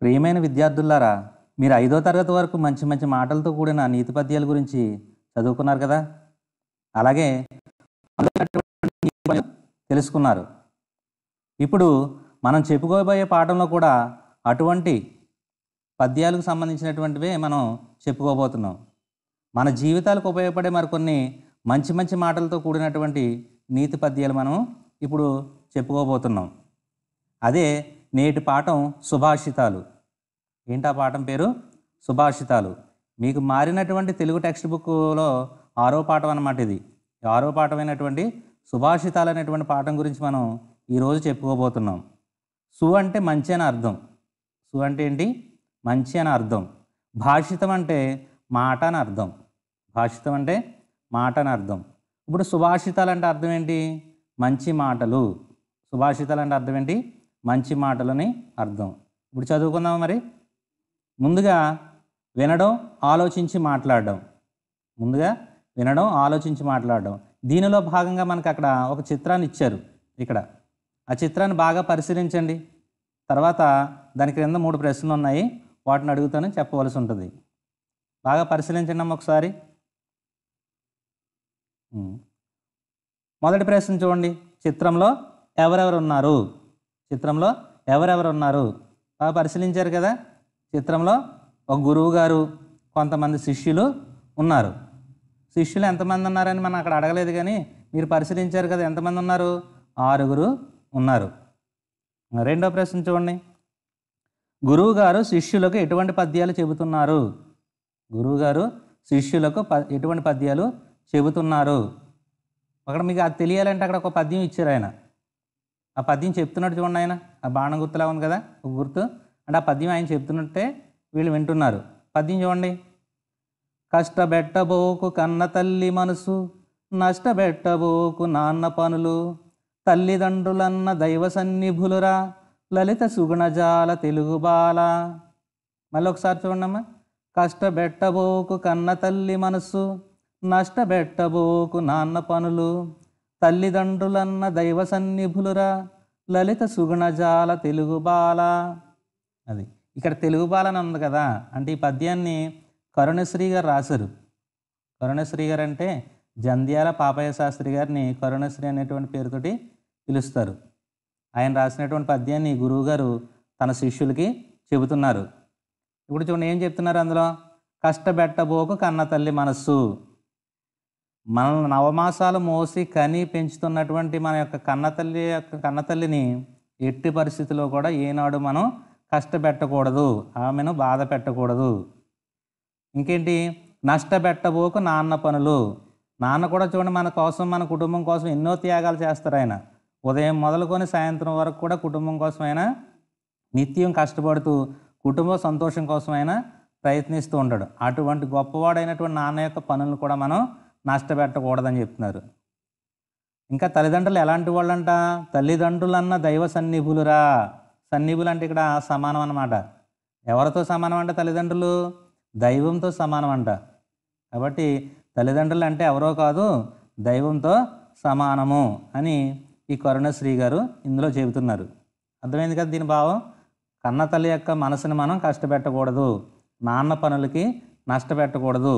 ప్రియమైన విద్యార్థులారా, మీరు 5వ తరగతి వరకు మంచి మంచి మాటలతో కూడిన నీతి పద్యాల గురించి చదువుకున్నారు కదా. అలాగే తెలుసుకున్నారు. ఇప్పుడు మనం చెప్పుకోబోయే పాఠంలో కూడా అటువంటి పద్యాలకు సంబంధించినటువంటివే మనం చెప్పుకోబోతున్నాం. మన జీవితాలకు ఉపయోగపడే మరికొన్ని మంచి మంచి మాటలతో కూడినటువంటి నీతి పద్యాలు మనం ఇప్పుడు చెప్పుకోబోతున్నాం. అదే నేటి పాఠం సుభాషితాలు. ఏంటి ఆ పాఠం పేరు? సుభాషితాలు. మీకు మారినటువంటి తెలుగు టెక్స్ట్ బుక్లో 6వ పాఠం అన్నమాట ఇది. 6వ పాఠమైనటువంటి సుభాషితాలు అనేటువంటి పాఠం గురించి మనం ఈరోజు చెప్పుకోబోతున్నాం. సు అంటే మంచి అని అర్థం. సు అంటే ఏంటి? మంచి అని అర్థం. భాషితం అంటే మాట అని అర్థం. భాషితం అంటే మాట అని అర్థం. ఇప్పుడు సుభాషితాలు అంటే అర్థం ఏంటి? మంచి మాటలు. సుభాషితాలు అంటే అర్థం ఏంటి? మంచి మాటలని అర్థం. ఇప్పుడు చదువుకుందాం. మరి ముందుగా వినడం, ఆలోచించి మాట్లాడడం. ముందుగా వినడం, ఆలోచించి మాట్లాడడం. దీనిలో భాగంగా మనకు అక్కడ ఒక చిత్రాన్ని ఇచ్చారు. ఇక్కడ ఆ చిత్రాన్ని బాగా పరిశీలించండి. తర్వాత దాని క్రింద 3 ప్రశ్నలు ఉన్నాయి. వాటిని అడుగుతాను, చెప్పవలసి ఉంటుంది. బాగా పరిశీలించండి అమ్మ ఒకసారి. మొదటి ప్రశ్న చూడండి. చిత్రంలో ఎవరెవరు ఉన్నారు? చిత్రంలో ఎవరెవరు ఉన్నారు? బాగా పరిశీలించారు కదా. చిత్రంలో ఒక గురువు గారు, కొంతమంది శిష్యులు ఉన్నారు. శిష్యులు ఎంతమంది ఉన్నారని మనం అక్కడ అడగలేదు, కానీ మీరు పరిశీలించారు కదా. ఎంతమంది ఉన్నారు? 6 ఉన్నారు. రెండో ప్రశ్న చూడండి. గురువు గారు శిష్యులకు ఎటువంటి పద్యాలు చెబుతున్నారు? గురువు గారు శిష్యులకు ఎటువంటి పద్యాలు చెబుతున్నారు? అక్కడ మీకు అది తెలియాలంటే అక్కడ ఒక పద్యం ఇచ్చారు ఆయన. ఆ పద్యం చెప్తున్నట్టు చూడండి. ఆయన ఆ బాణం గుర్తులా ఉంది కదా, ఒక గుర్తు. అంటే ఆ పద్యం ఆయన చెప్తున్నట్టే వీళ్ళు వింటున్నారు. పద్యం చూడండి. కష్టబెట్టబోకు కన్న తల్లి మనసు, నష్టబెట్టబోకు నాన్న పనులు, తల్లిదండ్రులన్న దైవ సన్నిభులురా, లలిత సుగుణజాల తెలుగు బాల. మళ్ళీ ఒకసారి చూడండమ్మా. కష్టబెట్టబోకు కన్న తల్లి మనసు, నష్టబెట్టబోకు నాన్న పనులు, తల్లిదండ్రులన్న దైవ సన్నిభులురా, లలిత సుగుణజాల తెలుగు బాల. అది ఇక్కడ తెలుగు బాల అని ఉంది కదా. అంటే ఈ పద్యాన్ని కరుణశ్రీ గారు రాశారు. కరుణశ్రీ గారు అంటే జంధ్యాల పాపయ్య శాస్త్రి గారిని కరుణశ్రీ అనేటువంటి పేరుతోటి పిలుస్తారు. ఆయన రాసినటువంటి పద్యాన్ని గురువుగారు తన శిష్యులకి చెబుతున్నారు. ఇప్పుడు చూడండి ఏం చెప్తున్నారు అందులో. కష్టబెట్టబోకు కన్న తల్లి మనస్సు. మన నవమాసాలు మోసి కని పెంచుతున్నటువంటి మన యొక్క కన్నతల్లిని ఎట్టి పరిస్థితుల్లో కూడా ఏనాడు మనం కష్టపెట్టకూడదు, ఆమెను బాధ పెట్టకూడదు. ఇంకేంటి? నష్టపెట్టబోకు నాన్న పనులు. నాన్న కూడా చూడండి మన కోసం, మన కుటుంబం కోసం ఎన్నో త్యాగాలు చేస్తారు ఆయన. ఉదయం మొదలుకొని సాయంత్రం వరకు కూడా కుటుంబం కోసం ఆయన నిత్యం కష్టపడుతూ కుటుంబ సంతోషం కోసం ఆయన ప్రయత్నిస్తూ ఉంటాడు. అటువంటి గొప్పవాడైనటువంటి నాన్న యొక్క పనులను కూడా మనం నష్టపెట్టకూడదని చెప్తున్నారు. ఇంకా తల్లిదండ్రులు ఎలాంటి వాళ్ళంట? తల్లిదండ్రులన్న దైవ సన్నిభులురా. సన్నిభులు అంటే ఇక్కడ సమానం అన్నమాట. ఎవరితో సమానం అంట? తల్లిదండ్రులు దైవంతో సమానం అంట. కాబట్టి తల్లిదండ్రులు అంటే ఎవరో కాదు, దైవంతో సమానము అని ఈ కరుణశ్రీ గారు ఇందులో చెబుతున్నారు. అర్థమైంది కదా దీని భావం. కన్న తల్లి యొక్క మనసుని మనం కష్టపెట్టకూడదు, నాన్న పనులకి నష్టపెట్టకూడదు.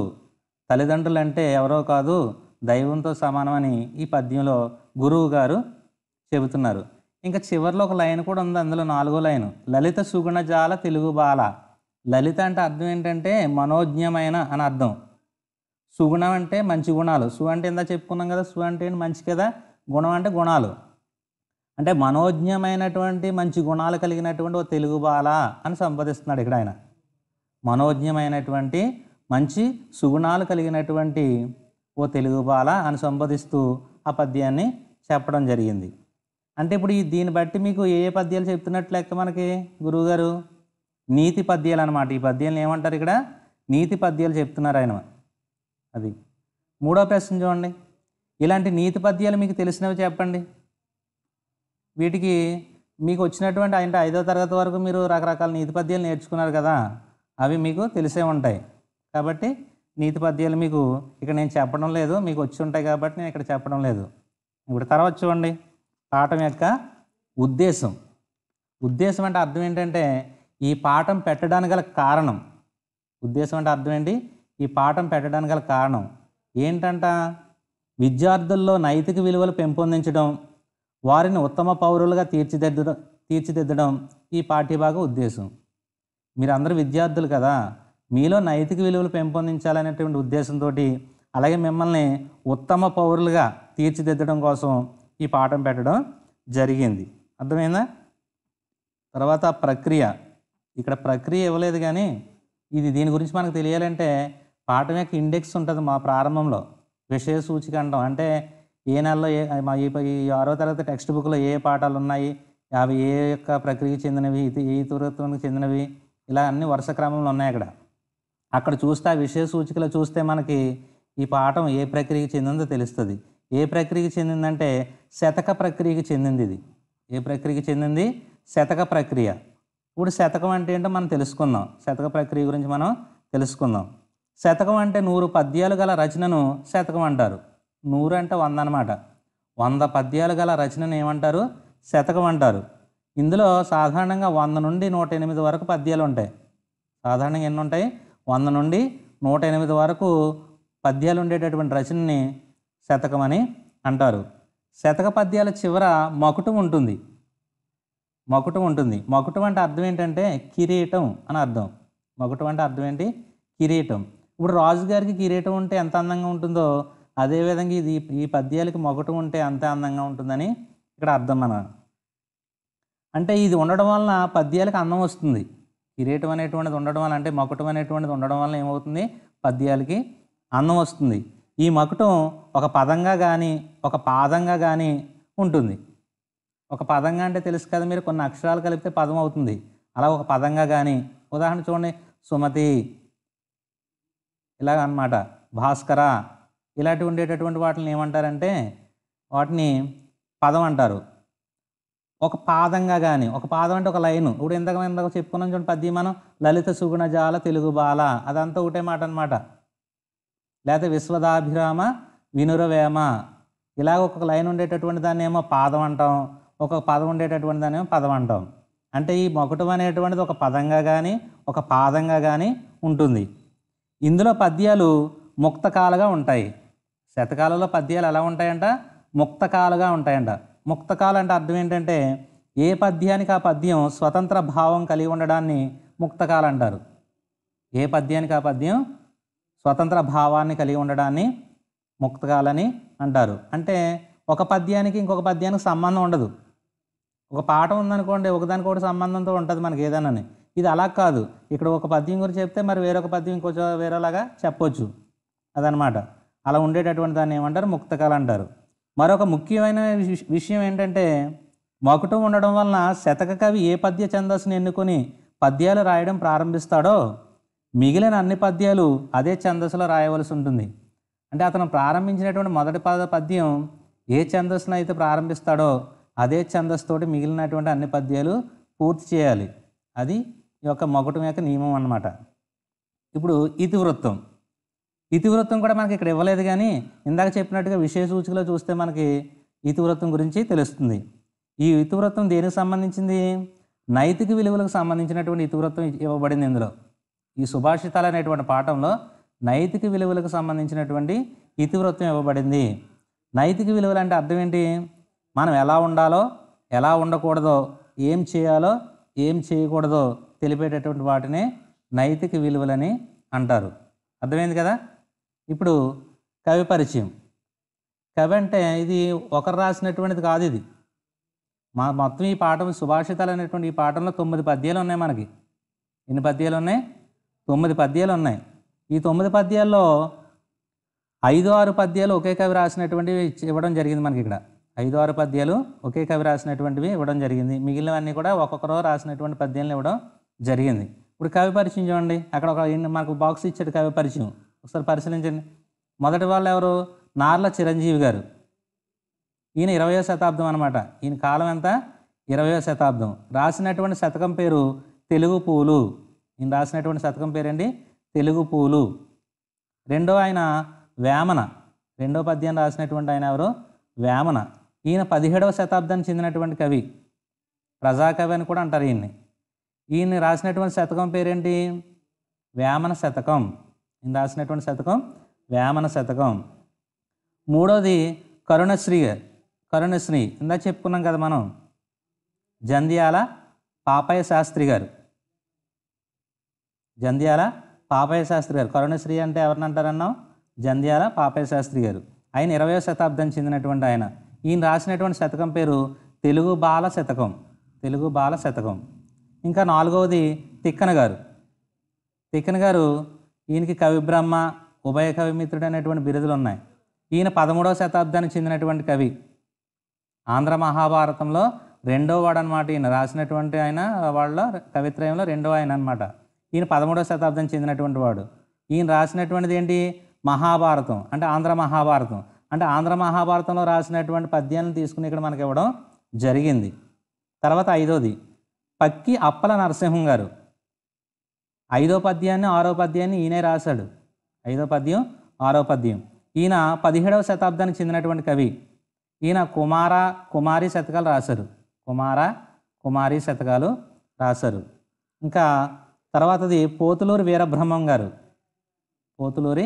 తల్లిదండ్రులు అంటే ఎవరో కాదు, దైవంతో సమానమని ఈ పద్యంలో గురువు గారు చెబుతున్నారు. ఇంకా చివరిలో ఒక లైన్ కూడా ఉంది. అందులో 4వ లైను. లలిత సుగుణజాల తెలుగు బాల. లలిత అంటే అర్థం ఏంటంటే మనోజ్ఞమైన అని అర్థం. సుగుణం అంటే మంచి గుణాలు. సు అంటే ఇందా చెప్పుకున్నాం కదా, సు అంటే మంచి కదా, గుణం అంటే గుణాలు. అంటే మనోజ్ఞమైనటువంటి మంచి గుణాలు కలిగినటువంటి ఓ తెలుగు బాల అని సంబోధిస్తున్నాడు ఇక్కడ ఆయన. మనోజ్ఞమైనటువంటి మంచి సుగుణాలు కలిగినటువంటి ఓ తెలుగు బాల అని సంబోధిస్తూ ఆ పద్యాన్ని చెప్పడం జరిగింది. అంటే ఇప్పుడు దీన్ని బట్టి మీకు ఏ ఏ పద్యాలు చెప్తున్నట్లు లెక్క మనకి గురువుగారు? నీతి పద్యాలు అనమాట. ఈ పద్యాలను ఏమంటారు ఇక్కడ? నీతి పద్యాలు చెప్తున్నారు ఆయన. అది 3వ ప్రశ్న చూడండి. ఇలాంటి నీతి పద్యాలు మీకు తెలిసినవి చెప్పండి. వీటికి మీకు వచ్చినటువంటి అంటే 5వ తరగతి వరకు మీరు రకరకాల నీతి పద్యాలు నేర్చుకున్నారు కదా, అవి మీకు తెలిసే ఉంటాయి. కాబట్టి నీతి పద్యాలు మీకు ఇక్కడ నేను చెప్పడం లేదు, మీకు వచ్చి ఉంటాయి కాబట్టి నేను ఇక్కడ చెప్పడం లేదు. ఇప్పుడు తర్వాత చూడండి పాఠం యొక్క ఉద్దేశం. ఉద్దేశం అంటే అర్థం ఏంటంటే ఈ పాఠం పెట్టడానికి గల కారణం, ఉద్దేశం అంటే అర్థం ఏంటి, ఈ పాఠం పెట్టడానికి గల కారణం ఏంటంట, విద్యార్థుల్లో నైతిక విలువలు పెంపొందించడం, వారిని ఉత్తమ పౌరులుగా తీర్చిదిద్దడం ఈ పాఠ్యభాగం ఉద్దేశం. మీరందరూ విద్యార్థులు కదా, మీలో నైతిక విలువలు పెంపొందించాలనేటువంటి ఉద్దేశంతో, అలాగే మిమ్మల్ని ఉత్తమ పౌరులుగా తీర్చిదిద్దడం కోసం ఈ పాఠం పెట్టడం జరిగింది. అర్థమైందా? తర్వాత ప్రక్రియ. ఇక్కడ ప్రక్రియ ఇవ్వలేదు కానీ దీని గురించి మనకు తెలియాలంటే పాఠం యొక్క ఇండెక్స్ ఉంటుంది మా ప్రారంభంలో, విషయ సూచిక అంటాం. అంటే ఏ నెలలో ఈ 6వ తరగతి టెక్స్ట్ బుక్లో ఏ పాఠాలు ఉన్నాయి, అవి ఏ యొక్క ప్రక్రియకి చెందినవి, ఏ ఇతివృత్తానికి చెందినవి, ఇలా అన్ని వరుస క్రమంలో ఉన్నాయి. అక్కడ చూస్తే ఆ విషయ సూచికలో చూస్తే మనకి ఈ పాఠం ఏ ప్రక్రియకి చెందిందో తెలుస్తుంది. ఏ ప్రక్రియకి చెందిందంటే శతక ప్రక్రియకి చెందింది. ఇది ఏ ప్రక్రియకి చెందింది? శతక ప్రక్రియ. ఇప్పుడు శతకం అంటే ఏంటో మనం తెలుసుకుందాం. శతక ప్రక్రియ గురించి మనం తెలుసుకుందాం. శతకం అంటే 100 పద్యాలు గల రచనను శతకం అంటారు. 100 అంటే 100 అనమాట. 100 పద్యాలు గల రచనను ఏమంటారు? శతకం అంటారు. ఇందులో సాధారణంగా 100 నుండి 108 వరకు పద్యాలు ఉంటాయి. సాధారణంగా ఎన్ని ఉంటాయి? 100 నుండి 108 వరకు పద్యాలు ఉండేటటువంటి రచనని శతకం అని అంటారు. శతక పద్యాల చివర మకుటం ఉంటుంది. మకుటం అంటే అర్థం ఏంటంటే కిరీటం అని అర్థం. మకుటం అంటే అర్థం ఏంటి? కిరీటం. ఇప్పుడు రాజుగారికి కిరీటం ఉంటే ఎంత అందంగా ఉంటుందో, అదేవిధంగా ఈ పద్యాలకి మకుటం ఉంటే అంతే అందంగా ఉంటుందని ఇక్కడ అర్థం. అంటే ఇది ఉండడం వలన పద్యాలకు అందం వస్తుంది. కిరీటం అనేటువంటిది ఉండడం వల్ల, అంటే మకుటం అనేటువంటిది ఉండడం వల్ల ఏమవుతుంది? పద్యాలకి అందం వస్తుంది. ఈ మకుటం ఒక పదంగా కానీ ఒక పాదంగా కానీ ఉంటుంది. ఒక పదంగా అంటే తెలుసు కదా, మీరు కొన్ని అక్షరాలు కలిపితే పదం అవుతుంది. అలా ఒక పదంగా కానీ, ఉదాహరణ చూడండి, సుమతి ఇలాగ అన్నమాట, భాస్కర ఇలాంటివి ఉండేటటువంటి వాటిని ఏమంటారంటే వాటిని పదం అంటారు. ఒక పాదంగా కానీ, ఒక పాదం అంటే ఒక లైను. ఇప్పుడు ఇందాక చెప్పుకున్నాం చూడండి పద్యం మనం, లలిత సుగుణజాల తెలుగు బాల, అదంతా ఒకటే మాట అనమాట. లేకపోతే విశ్వదాభిరామ వినురవేమ, ఇలాగ ఒక్కొక్క లైన్ ఉండేటటువంటి దాన్ని ఏమో పాదం అంటాం, ఒక పదం ఉండేటటువంటి దాన్ని ఏమో పదం అంటాం. అంటే ఈ మకుటం అనేటువంటిది ఒక పదంగా కానీ ఒక పాదంగా కానీ ఉంటుంది. ఇందులో పద్యాలు ముక్తకాలుగా ఉంటాయి. శతకాలలో పద్యాలు ఎలా ఉంటాయంట? ముక్తకాలుగా ఉంటాయంట. ముక్తకాలు అంటే అర్థం ఏంటంటే ఏ పద్యానికి ఆ పద్యం స్వతంత్ర భావం కలిగి ఉండడాన్ని ముక్తకాలు అంటారు. ఏ పద్యానికి ఆ పద్యం స్వతంత్ర భావాన్ని కలిగి ఉండడాన్ని ముక్తకాలని అంటారు. అంటే ఒక పద్యానికి ఇంకొక పద్యానికి సంబంధం ఉండదు. ఒక పాఠం ఉందనుకోండి, ఒకదానికొకటి సంబంధంతో ఉంటుంది మనకి ఏదైనాని. ఇది అలా కాదు. ఇక్కడ ఒక పద్యం గురించి చెప్తే మరి వేరొక పద్యం ఇంకొంచెం వేరేలాగా చెప్పొచ్చు. అదనమాట. అలా ఉండేటటువంటి దాన్ని ఏమంటారు? ముక్తకాలు అంటారు. మరొక ముఖ్యమైన విషయం ఏంటంటే మకుటం ఉండడం వలన శతక కవి ఏ పద్య ఛందస్సుని ఎన్నుకొని పద్యాలు రాయడం ప్రారంభిస్తాడో మిగిలిన అన్ని పద్యాలు అదే ఛందస్సులో రాయవలసి ఉంటుంది. అంటే అతను ప్రారంభించినటువంటి మొదటి పద్యం ఏ ఛందస్సును అయితే ప్రారంభిస్తాడో అదే ఛందస్సుతోటి మిగిలినటువంటి అన్ని పద్యాలు పూర్తి చేయాలి. అది ఈ యొక్క మకుటం యొక్క నియమం అన్నమాట. ఇప్పుడు ఇతివృత్తం కూడా మనకి ఇక్కడ ఇవ్వలేదు, కానీ ఇందాక చెప్పినట్టుగా విషయ సూచికలో చూస్తే మనకి ఇతివృత్తం గురించి తెలుస్తుంది. ఈ ఇతివృత్తం దేనికి సంబంధించింది? నైతిక విలువలకు సంబంధించినటువంటి ఇతివృత్తం ఇవ్వబడింది. ఇందులో ఈ సుభాషితాలు అనేటువంటి పాఠంలో నైతిక విలువలకు సంబంధించినటువంటి ఇతివృత్తం ఇవ్వబడింది. నైతిక విలువలు అంటే అర్థం ఏంటి? మనం ఎలా ఉండాలో, ఎలా ఉండకూడదో, ఏం చేయాలో, ఏం చేయకూడదో తెలిపేటటువంటి వాటిని నైతిక విలువలని అంటారు. అర్థమైంది కదా? ఇప్పుడు కవి పరిచయం. కవి అంటే ఇది ఒకరు రాసినటువంటిది కాదు. ఇది మొత్తం ఈ పాఠం సుభాషితాలు అనేటువంటి ఈ పాఠంలో 9 పద్యాలు ఉన్నాయి మనకి. ఎన్ని పద్యాలు ఉన్నాయి? 9 పద్యాలు ఉన్నాయి. ఈ 9 పద్యాల్లో 5-6 పద్యాలు ఒకే కవి రాసినటువంటివి ఇవ్వడం జరిగింది మనకి. ఇక్కడ 5-6 పద్యాలు ఒకే కవి రాసినటువంటివి ఇవ్వడం జరిగింది. మిగిలినవన్నీ కూడా ఒక్కొక్కరు రాసినటువంటి పద్యాలను ఇవ్వడం జరిగింది. ఇప్పుడు కవి పరిచయం చూడండి. అక్కడ మనకు బాక్స్ ఇచ్చాడు కవి పరిచయం. ఒకసారి పరిశీలించండి. మొదటి వాళ్ళు ఎవరు? నార్ల చిరంజీవి గారు. ఈయన 20వ శతాబ్దం అనమాట. ఈయన కాలం ఎంత? 20వ శతాబ్దం. రాసినటువంటి శతకం పేరు తెలుగు పూలు. ఈయన రాసినటువంటి శతకం పేరండి తెలుగు పూలు. రెండో ఆయన వేమన. రెండో పద్యాన్ని రాసినటువంటి ఆయన ఎవరు? వేమన. ఈయన 17వ శతాబ్దానికి చెందినటువంటి కవి. ప్రజాకవి అని కూడా అంటారు ఈయన్ని. ఈయన రాసినటువంటి శతకం పేరేంటి? వేమన శతకం. ఈయన రాసినటువంటి శతకం వేమన శతకం. మూడోది కరుణశ్రీ గారు. కరుణశ్రీ ఇందాక చెప్పుకున్నాం కదా మనం, జంధ్యాల పాపయ్య శాస్త్రి గారు. జంధ్యాల పాపయ్య శాస్త్రి గారు. కరుణశ్రీ అంటే ఎవరిని అంటారన్నాం? జంధ్యాల పాపయ్య శాస్త్రి గారు. ఆయన 20వ శతాబ్దం చెందినటువంటి ఆయన. ఈయన రాసినటువంటి శతకం పేరు తెలుగు బాల శతకం. తెలుగు బాల శతకం. ఇంకా నాలుగవది తిక్కన గారు. తిక్కన గారు ఈయనకి కవిబ్రహ్మ, ఉభయ కవిమిత్రుడు అనేటువంటి బిరుదులు ఉన్నాయి. ఈయన 13వ శతాబ్దానికి చెందినటువంటి కవి. ఆంధ్ర మహాభారతంలో రెండో వాడు అనమాట. ఈయన రాసినటువంటి ఆయన వాళ్ళ కవిత్రయంలో రెండో ఆయన అనమాట. ఈయన 13వ శతాబ్దం చెందినటువంటి వాడు. ఈయన రాసినటువంటిది ఏంటి? మహాభారతం. అంటే ఆంధ్ర మహాభారతం. అంటే ఆంధ్ర మహాభారతంలో రాసినటువంటి పద్యాలను తీసుకుని ఇక్కడ మనకి ఇవ్వడం జరిగింది. తర్వాత ఐదోది పక్కి అప్పల నరసింహం గారు. 5వ పద్యాన్ని 6వ పద్యాన్ని ఈయనే రాశాడు. 5వ పద్యం 6వ పద్యం. ఈయన 17వ శతాబ్దానికి చెందినటువంటి కవి. ఈయన కుమార కుమారి శతకాలు రాశారు. కుమార కుమారి శతకాలు రాశారు. ఇంకా తర్వాతది పోతులూరి వీరబ్రహ్మం గారు. పోతులూరి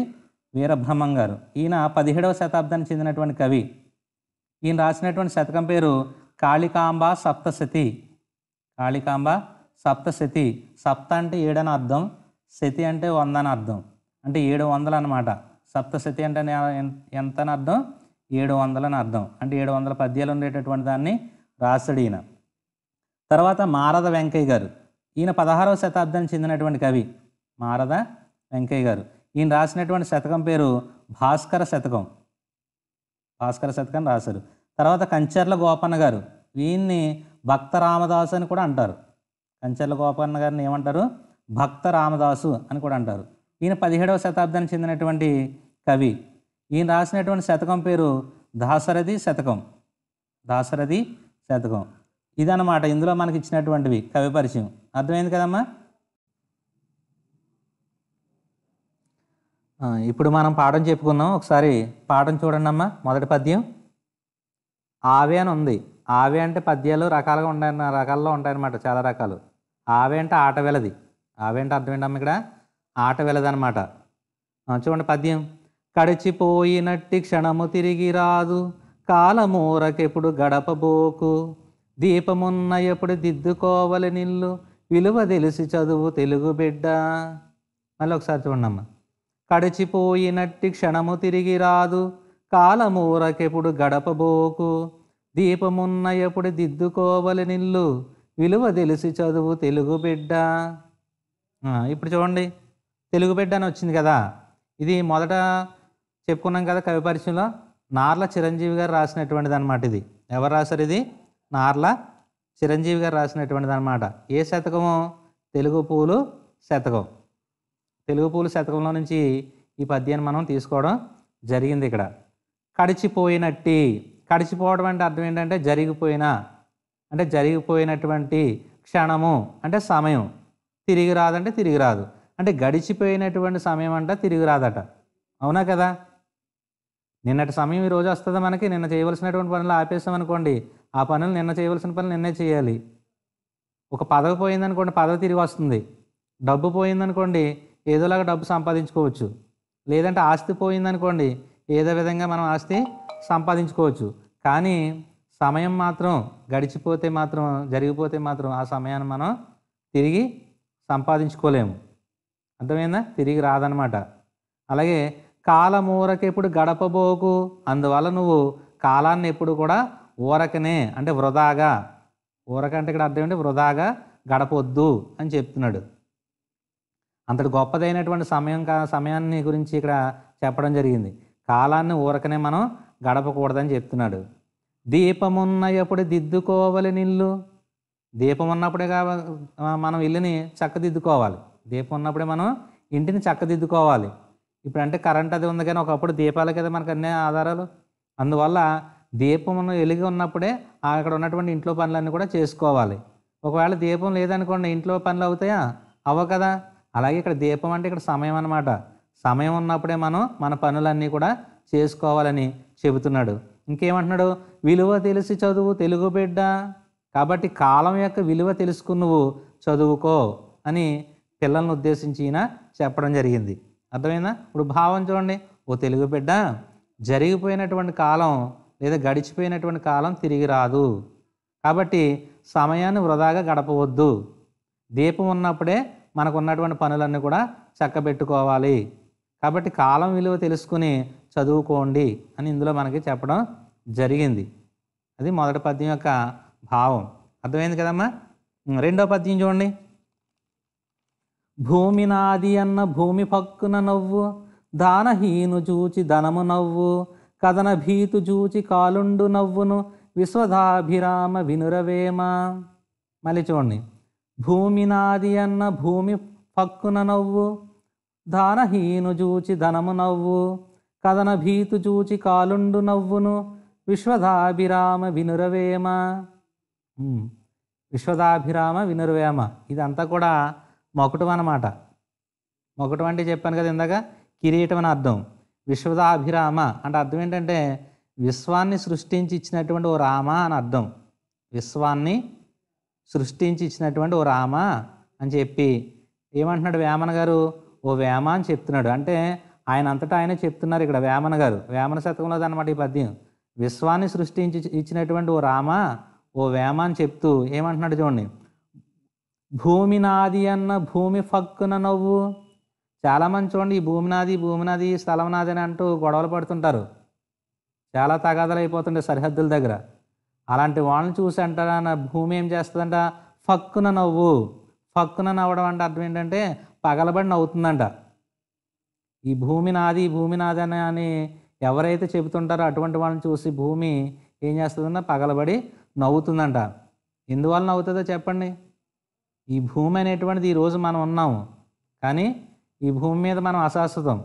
వీరబ్రహ్మం గారు. ఈయన 17వ శతాబ్దానికి చెందినటువంటి కవి. ఈయన రాసినటువంటి శతకం పేరు కాళికాంబ సప్తశతి. కాళికాంబ సప్తశతి. సప్త అంటే 7 అని అర్థం, శతి అంటే 100 అని అర్థం. అంటే 700 అనమాట. సప్తశతి అంటే ఎంత అని అర్థం? 700 అని అర్థం. అంటే 700 పద్యాలు ఉండేటటువంటి దాన్ని రాశాడు ఈయన. తర్వాత మారద వెంకయ్య గారు. ఈయన 16వ శతాబ్దానికి చెందినటువంటి కవి. మారద వెంకయ్య గారు. ఈయన రాసినటువంటి శతకం పేరు భాస్కర శతకం. భాస్కర శతకం రాశారు. తర్వాత కంచర్ల గోపన్న గారు. ఈయన్ని భక్త రామదాసు అని కూడా అంటారు. కంచర్ల గోపన్న గారిని ఏమంటారు? భక్త రామదాసు అని కూడా అంటారు. ఈయన 17వ శతాబ్దానికి చెందినటువంటి కవి. ఈయన రాసినటువంటి శతకం పేరు దాశరథి శతకం. దాశరథి శతకం. ఇదన్నమాట ఇందులో మనకి ఇచ్చినటువంటివి కవి పరిచయం. అర్థమైంది కదమ్మా? ఇప్పుడు మనం పాఠం చెప్పుకుందాం. ఒకసారి పాఠం చూడండి అమ్మా. మొదటి పద్యం ఆవే అని ఉంది. ఆవే అంటే పద్యాలు రకాలుగా ఉంటాయి, రకాల్లో ఉంటాయన్నమాట, చాలా రకాలు. ఆవే అంటే ఆట వెలది. ఆవే అంటే అర్థం ఏంటమ్మా? ఇక్కడ ఆట వెలది అనమాట. చూడండి పద్యం. కడిచిపోయినట్టి క్షణము తిరిగి రాదు, కాలమూరకెప్పుడు గడపబోకు, దీపమున్న ఎప్పుడు దిద్దుకోవలి నిల్లు, విలువ తెలిసి చదువు తెలుగు బిడ్డ. మళ్ళీ ఒకసారి చూడండి. కడిచిపోయినట్టి క్షణము తిరిగి రాదు, కాలమూరకెప్పుడు గడపబోకు, దీపమున్న ఎప్పుడు దిద్దుకోవలి నిల్లు, విలువ తెలిసి చదువు తెలుగు బిడ్డ. ఇప్పుడు చూడండి, తెలుగు బిడ్డ అని వచ్చింది కదా. ఇది మొదట చెప్పుకున్నాం కదా కవి పరిచయంలో, నార్ల చిరంజీవి గారు రాసినటువంటిది అనమాట. ఇది ఎవరు రాశారు? ఇది నార్ల చిరంజీవి గారు రాసినటువంటిది అనమాట. ఏ శతకము? తెలుగు పూలు శతకం. తెలుగు పూలు శతకంలో నుంచి ఈ పద్యాన్ని మనం తీసుకోవడం జరిగింది. ఇక్కడ కడిచిపోయినట్టి. కడిచిపోవడం అంటే అర్థం ఏంటంటే జరిగిపోయిన, అంటే జరిగిపోయినటువంటి క్షణము అంటే సమయం. తిరిగి రాదంటే తిరిగి రాదు, అంటే గడిచిపోయినటువంటి సమయం అంట తిరిగి రాదట. అవునా కదా? నిన్నటి సమయం ఈరోజు వస్తుందా మనకి? నిన్న చేయవలసినటువంటి పనులు ఆపేసామనుకోండి, ఆ పనులు నిన్న చేయవలసిన పనులు నిన్నే చేయాలి. ఒక పదవి పోయిందనుకోండి, పదవి తిరిగి వస్తుంది. డబ్బు పోయిందనుకోండి, ఏదోలాగా డబ్బు సంపాదించుకోవచ్చు. లేదంటే ఆస్తి పోయిందనుకోండి, ఏదో విధంగా మనం ఆస్తి సంపాదించుకోవచ్చు. కానీ సమయం మాత్రం గడిచిపోతే మాత్రం, జరిగిపోతే మాత్రం ఆ సమయాన్ని మనం తిరిగి సంపాదించుకోలేము. అర్థమైందా? తిరిగి రాదనమాట. అలాగే కాలమూరకి ఎప్పుడు గడపబోకు, అందువల్ల నువ్వు కాలాన్ని ఎప్పుడు కూడా ఊరకనే అంటే వృధాగా, ఊరక అంటే ఇక్కడ అర్థం ఏంటి? వృధాగా గడపొద్దు అని చెప్తున్నాడు. అంతటి గొప్పదైనటువంటి సమయాన్ని గురించి ఇక్కడ చెప్పడం జరిగింది. కాలాన్ని ఊరకనే మనం గడపకూడదని చెప్తున్నాడు. దీపమున్న ఎప్పుడు దిద్దుకోవాలి నిల్లు. దీపం ఉన్నప్పుడే మనం ఇల్లుని చక్కదిద్దుకోవాలి. దీపం ఉన్నప్పుడే మనం ఇంటిని చక్కదిద్దుకోవాలి. ఇప్పుడు అంటే కరెంట్ అది ఉంది, కానీ ఒకప్పుడు దీపాల కదా మనకు అన్ని ఆధారాలు. అందువల్ల దీపం వెలిగి ఉన్నప్పుడే అక్కడ ఉన్నటువంటి ఇంట్లో పనులన్నీ కూడా చేసుకోవాలి. ఒకవేళ దీపం లేదనుకోండి, ఇంట్లో పనులు అవుతాయా? అవ్వ కదా. అలాగే ఇక్కడ దీపం అంటే ఇక్కడ సమయం అన్నమాట. సమయం ఉన్నప్పుడే మనం మన పనులన్నీ కూడా చేసుకోవాలని చెబుతున్నాడు. ఇంకేమంటున్నాడు? విలువ తెలిసి చదువు తెలుగు బిడ్డ. కాబట్టి కాలం యొక్క విలువ తెలుసుకుని నువ్వు చదువుకో అని పిల్లల్ని ఉద్దేశించి ఈయన చెప్పడం జరిగింది. అర్థమైందా? ఇప్పుడు భావం చూడండి, ఓ తెలుగు బిడ్డ, జరిగిపోయినటువంటి కాలం లేదా గడిచిపోయినటువంటి కాలం తిరిగి రాదు. కాబట్టి సమయాన్ని వృధాగా గడపవద్దు. దీపం ఉన్నప్పుడే మనకు ఉన్నటువంటి పనులన్నీ కూడా చక్కబెట్టుకోవాలి. కాబట్టి కాలం విలువ తెలుసుకుని చదువుకోండి అని ఇందులో మనకి చెప్పడం జరిగింది. అది మొదటి పద్యం యొక్క భావం. అర్థమైంది కదమ్మా? రెండో పద్యం చూడండి. భూమి నాది అన్న భూమి పక్కున నవ్వు, దానహీను చూచి ధనము నవ్వు, కథన భీతు చూచి కాలుండు నవ్వును, విశ్వదాభిరామ వినురవేమ. మళ్ళీ చూడండి. భూమి నాది అన్న భూమి పక్కున నవ్వు, దానహీను చూచి ధనము నవ్వు, కథన భీతు చూచి కాలుండు నవ్వును, విశ్వదాభిరామ వినురవేమ. విశ్వదాభిరామ వినురవేమ, ఇదంతా కూడా మొకటం అన్నమాట. మొకటం అంటే చెప్పాను కదా ఇందాక, కిరీటం అని అర్థం. విశ్వదాభిరామ అంటే అర్థం ఏంటంటే విశ్వాన్ని సృష్టించి ఇచ్చినటువంటి ఓ రామ అని అర్థం. విశ్వాన్ని సృష్టించి ఇచ్చినటువంటి ఓ రామ అని చెప్పి ఏమంటున్నాడు వేమన గారు? ఓ వేమ అని చెప్తున్నాడు. అంటే ఆయన అంతటా ఆయనే చెప్తున్నారు ఇక్కడ వేమన గారు. వేమన శతకంలో అనమాట ఈ పద్యం. విశ్వాన్ని సృష్టించి ఇచ్చినటువంటి ఓ రామ, ఓ వేమ అని చెప్తూ ఏమంటున్నాడు చూడండి. భూమి నాది అన్న భూమి ఫక్కున నవ్వు. చాలామంది చూడండి ఈ భూమి నాది స్థలం నాది అని అంటూ గొడవలు పడుతుంటారు. చాలా తగాదాలు అయిపోతుంటాయి సరిహద్దుల దగ్గర. అలాంటి వాళ్ళని చూసి అంటారా, నా భూమి ఏం చేస్తుందంట? ఫక్కున నవ్వు. ఫక్కున నవ్వడం అంటే అర్థం ఏంటంటే పగలబడి నవ్వుతుందంట. ఈ భూమి నాది అని ఎవరైతే చెబుతుంటారో అటువంటి వాళ్ళని చూసి భూమి ఏం చేస్తుందంట? పగలబడి నవ్వుతుందంట. ఎందువల్ల నవ్వుతుందో చెప్పండి? ఈ భూమి అనేటువంటిది ఈరోజు మనం ఉన్నాము, కానీ ఈ భూమి మీద మనం అశాశ్వతం,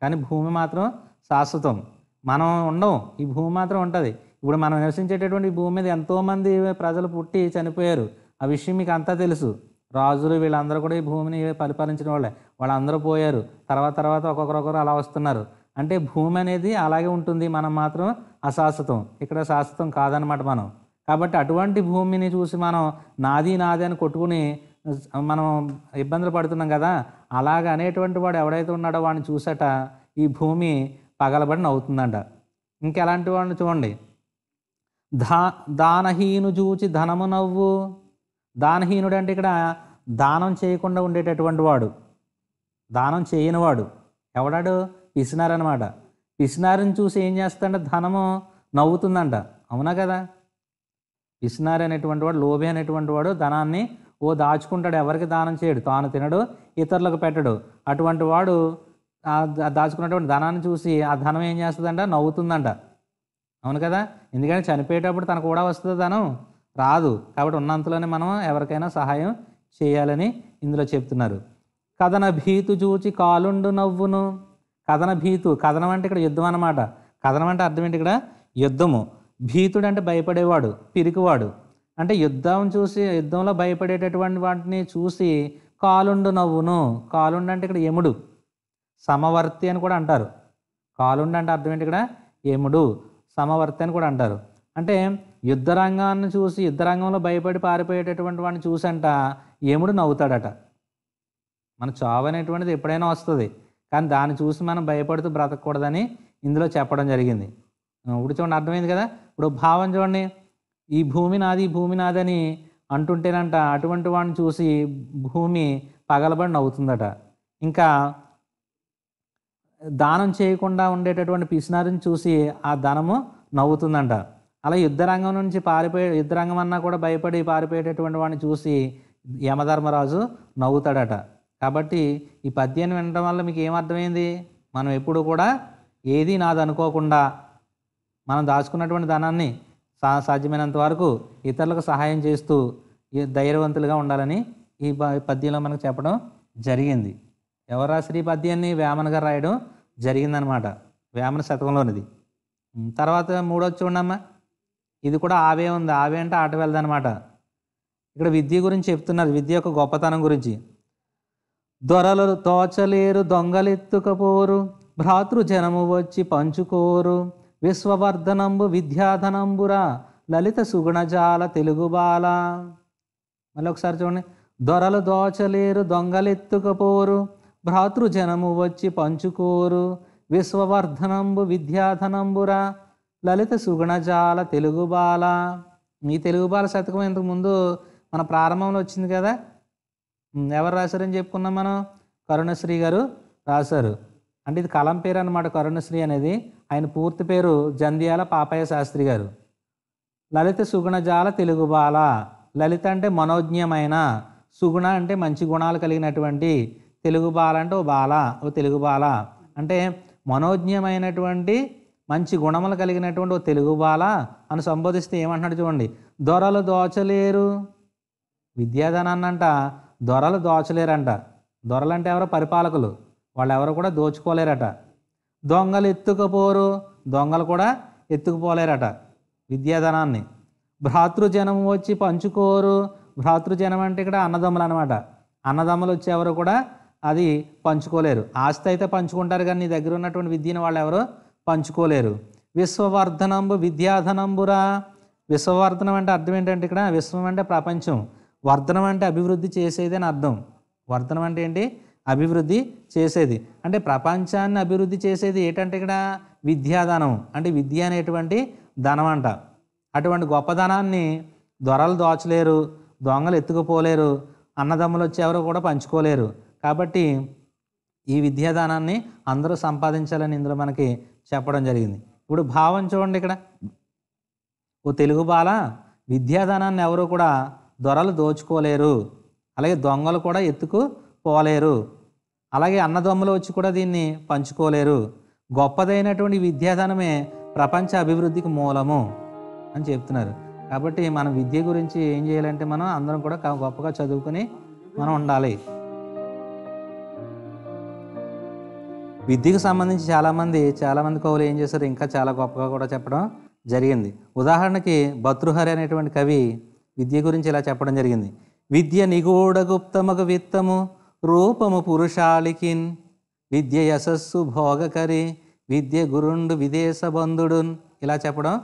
కానీ భూమి మాత్రం శాశ్వతం. మనం ఉండవు, ఈ భూమి మాత్రం ఉంటుంది. ఇప్పుడు మనం నివసించేటటువంటి ఈ భూమి మీద ఎంతోమంది ప్రజలు పుట్టి చనిపోయారు. ఆ విషయం మీకు అంతా తెలుసు. రాజులు వీళ్ళందరూ కూడా ఈ భూమిని పరిపాలించిన వాళ్ళే. వాళ్ళందరూ పోయారు. తర్వాత ఒక్కొక్కరొకరు అలా వస్తున్నారు. అంటే భూమి అనేది అలాగే ఉంటుంది, మనం మాత్రం అశాశ్వతం. ఇక్కడ శాశ్వతం కాదనమాట మనం. కాబట్టి అటువంటి భూమిని చూసి మనం నాది అని కొట్టుకుని మనం ఇబ్బందులు పడుతున్నాం కదా. అలాగ అనేటువంటి వాడు ఎవడైతే ఉన్నాడో వాడిని చూసట ఈ భూమి పగలబడి నవ్వుతుందంట. ఇంకెలాంటి వాడిని చూడండి. దానహీను చూచి ధనము నవ్వు. దానహీనుడు అంటే ఇక్కడ దానం చేయకుండా ఉండేటటువంటి వాడు, దానం చేయనివాడు. ఎవడాడు? పిసినారనమాట. పిసినారిని చూసి ఏం చేస్తాడంటే ధనము నవ్వుతుందంట. అవునా కదా? పిసినారి అనేటువంటి వాడు, లోభి అనేటువంటి వాడు ధనాన్ని దాచుకుంటాడు. ఎవరికి దానం చేయడు, తాను తినడు, ఇతరులకు పెట్టడు. అటువంటి వాడు దాచుకున్నటువంటి ధనాన్ని చూసి ఆ ధనం ఏం చేస్తుందంట? నవ్వుతుందంట. అవును కదా? ఎందుకంటే చనిపోయేటప్పుడు తనకు కూడా వస్తుంది ధనం? రాదు. కాబట్టి ఉన్నంతలోనే మనం ఎవరికైనా సహాయం చేయాలని ఇందులో చెప్తున్నారు. కథన భీతు చూచి కాలుండు నవ్వును. కథన భీతు, కథనం అంటే ఇక్కడ యుద్ధం అన్నమాట. కథనం అంటే అర్థం ఏంటి ఇక్కడ? యుద్ధము. భీతుడు అంటే భయపడేవాడు, పిరికివాడు. అంటే యుద్ధంలో భయపడేటటువంటి వాటిని చూసి కాలుండు నవ్వును. కాలుండు అంటే ఇక్కడ యముడు, సమవర్తి అని కూడా అంటారు. కాలుండు అంటే అర్థం ఏంటి ఇక్కడ? యముడు, సమవర్తి అని కూడా అంటారు. అంటే యుద్ధరంగాన్ని చూసి, యుద్ధరంగంలో భయపడి పారిపోయేటటువంటి వాడిని చూసంట యముడు నవ్వుతాడట. మన చావు అనేటువంటిది ఎప్పుడైనా వస్తుంది, కానీ దాన్ని చూసి మనం భయపడుతూ బ్రతకూడదని ఇందులో చెప్పడం జరిగింది. ఇప్పుడు చూడండి, అర్థమైంది కదా? ఇప్పుడు భావం చూడండి. ఈ భూమి నాది అని అంటుంటేనంట అటువంటి వాడిని చూసి భూమి పగలబడి నవ్వుతుందట. ఇంకా దానం చేయకుండా ఉండేటటువంటి పిసినారిని చూసి ఆ ధనము నవ్వుతుందంట. అలా యుద్ధరంగం నుంచి యుద్ధరంగం అన్నా కూడా భయపడి పారిపోయేటటువంటి వాడిని చూసి యమధర్మరాజు నవ్వుతాడట. కాబట్టి ఈ పద్యాన్ని వినడం వల్ల మీకు ఏమర్థమైంది? మనం ఎప్పుడు కూడా ఏది నాది అనుకోకుండా మనం దాచుకున్నటువంటి ధనాన్ని సాధ్యమైనంత వరకు ఇతరులకు సహాయం చేస్తూ ధైర్యవంతులుగా ఉండాలని ఈ పద్యంలో మనకు చెప్పడం జరిగింది. ఎవరు రాసిన ఈ పద్యాన్ని? వేమన గారు రాయడం జరిగిందనమాట. వేమన శతకంలోనిది. తర్వాత మూడోది చూడమ్మా. ఇది కూడా ఆవే ఉంది. ఆవే అంటే ఆట వెళ్దనమాట. ఇక్కడ విద్య గురించి చెప్తున్నారు, విద్య యొక్క గొప్పతనం గురించి. దొరలు తోచలేరు దొంగలెత్తుకపోరు, భ్రాతృజనము వచ్చి పంచుకోరు, విశ్వవర్ధనంబు విద్యాధనంబురా, లలిత సుగుణజాల తెలుగు బాల. మళ్ళీ ఒకసారి చూడండి. దొరలు దోచలేరు దొంగలెత్తుకపోరు, భ్రాతృజనము వచ్చి పంచుకోరు, విశ్వవర్ధనంబు విద్యాధనంబురా, లలిత సుగుణజాల తెలుగు బాల. ఈ తెలుగు బాల శతకం ఇంతకుముందు మన ప్రారంభంలో వచ్చింది కదా. ఎవరు రాశారని చెప్పుకున్నాం మనం? కరుణశ్రీ గారు రాశారు. అంటే ఇది కలం పేరు అన్నమాట. కరుణశ్రీ అనేది ఆయన పూర్తి పేరు జంధ్యాల పాపయ్య శాస్త్రి గారు. లలిత సుగుణజాల తెలుగు బాల. లలిత అంటే మనోజ్ఞమైన, సుగుణ అంటే మంచి గుణాలు కలిగినటువంటి, తెలుగు బాల అంటే ఓ బాల, ఓ తెలుగు బాల. అంటే మనోజ్ఞమైనటువంటి మంచి గుణములు కలిగినటువంటి ఓ తెలుగు బాల అని సంబోధిస్తే ఏమంటున్నాడు చూడండి. దొరలు దోచలేరు, విద్యాధనాన్నంట దొరలు దోచలేరంట. దొరలంటే ఎవరో పరిపాలకులు, వాళ్ళు ఎవరు కూడా దోచుకోలేరట. దొంగలు ఎత్తుకుపోరు, దొంగలు కూడా ఎత్తుకుపోలేరట విద్యాధనాన్ని. భ్రాతృజనం వచ్చి పంచుకోరు, భ్రాతృజనం అంటే ఇక్కడ అన్నదమ్ములు అనమాట. అన్నదమ్ములు వచ్చి ఎవరు కూడా అది పంచుకోలేరు. ఆస్తి అయితే పంచుకుంటారు కానీ నీ దగ్గర ఉన్నటువంటి విద్యను వాళ్ళు ఎవరు పంచుకోలేరు. విశ్వవర్ధనంబు విద్యాధనంబురా. విశ్వవర్ధనం అంటే అర్థం ఏంటంటే ఇక్కడ విశ్వం అంటే ప్రపంచం, వర్ధనం అంటే అభివృద్ధి చేసేది అని అర్థం. వర్ధనం అంటే ఏంటి? అభివృద్ధి చేసేది. అంటే ప్రపంచాన్ని అభివృద్ధి చేసేది ఏంటంటే ఇక్కడ విద్యాధనం, అంటే విద్య అనేటువంటి ధనం అంట. అటువంటి గొప్ప ధనాన్ని దొరలు దోచలేరు, దొంగలు ఎత్తుకుపోలేరు, అన్నదమ్ములు వచ్చి ఎవరు కూడా పంచుకోలేరు. కాబట్టి ఈ విద్యాదానాన్ని అందరూ సంపాదించాలని ఇందులో మనకి చెప్పడం జరిగింది. ఇప్పుడు భావం చూడండి ఇక్కడ. ఓ తెలుగు బాల, విద్యాదానాన్ని ఎవరు కూడా దొరలు దోచుకోలేరు, అలాగే దొంగలు కూడా ఎత్తుకుపోలేరు, అలాగే అన్నదమ్ములు వచ్చి కూడా దీన్ని పంచుకోలేరు. గొప్పదైనటువంటి విద్యాదానమే ప్రపంచ అభివృద్ధికి మూలము అని చెప్తున్నారు. కాబట్టి మనం విద్య గురించి ఏం చేయాలంటే మనం అందరం కూడా గొప్పగా చదువుకుని మనం ఉండాలి. విద్యకు సంబంధించి చాలామంది కవులు ఏం చేశారు, ఇంకా చాలా గొప్పగా కూడా చెప్పడం జరిగింది. ఉదాహరణకి భర్తృహరి అనేటువంటి కవి విద్య గురించి ఇలా చెప్పడం జరిగింది. విద్య నిగూఢ గుప్తమగు విత్తము, రూపము పురుషాళికిన్, విద్య యశస్సు భోగకరి, విద్య గురుండు విదేశ బంధుడున్, ఇలా చెప్పడం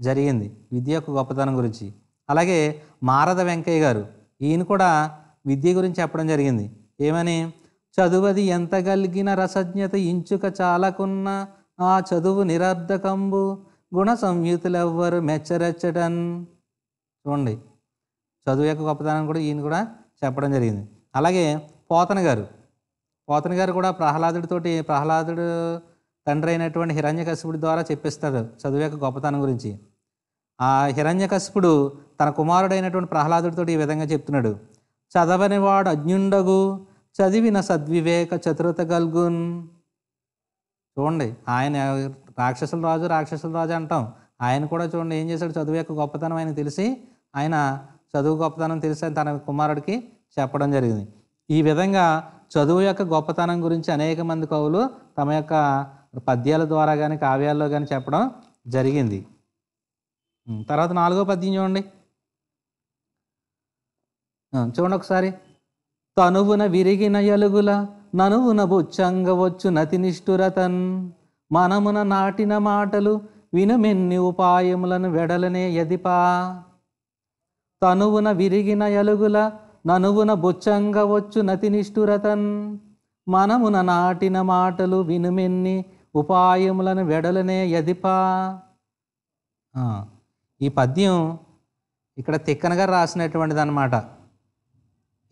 జరిగింది విద్య యొక్క గొప్పతనం గురించి. అలాగే మారద వెంకయ్య గారు, ఈయన కూడా విద్య గురించి చెప్పడం జరిగింది. ఏమని? చదువది ఎంత గలిగిన రసజ్ఞత ఇంచుక చాలకున్న, ఆ చదువు నిరర్ధకంబు, గుణ సంయుతులెవ్వరు మెచ్చరెచ్చటన్. చూడండి, చదువు యొక్క గొప్పతనం కూడా ఈయన కూడా చెప్పడం జరిగింది. అలాగే పోతన గారు కూడా ప్రహ్లాదుడు తండ్రి అయినటువంటి హిరణ్యకశిపుడి ద్వారా చెప్పిస్తాడు చదువు యొక్క గొప్పతనం గురించి. ఆ హిరణ్యకశిపుడు తన కుమారుడైనటువంటి ప్రహ్లాదుడితో ఈ విధంగా చెప్తున్నాడు. చదవని వాడు అజ్ఞుండగు, చదివిన సద్వివేక చతురత గల్గున్. చూడండి, ఆయన రాక్షసుల రాజు అంటాం. ఆయన కూడా చూడండి ఏం చేశాడు, చదువు యొక్క గొప్పతనం ఆయన తెలిసి, ఆయన చదువు గొప్పతనం తెలిసి తన కుమారుడికి చెప్పడం జరిగింది. ఈ విధంగా చదువు యొక్క గొప్పతనం గురించి అనేక మంది కవులు తమ యొక్క పద్యాల ద్వారా కానీ కావ్యాల్లో కానీ చెప్పడం జరిగింది. తర్వాత 4వ పద్యం చూడండి ఒకసారి. తనువున విరిగిన ఎలుగుల ననువున బుచ్చంగ వచ్చు నతి నిష్ఠురతన్, మనమున నాటిన మాటలు వినుమెన్ని ఉపాయములను వెడలనే యదిపా. తనువున విరిగిన ఎలుగుల ననువున బుచ్చంగ వచ్చు నతి నిష్ఠురతన్, మనమున నాటిన మాటలు వినుమెన్ని ఉపాయములను వెడలనే యదిపా. ఈ పద్యం ఇక్కడ తిక్కన గారు రాసినటువంటిది అనమాట.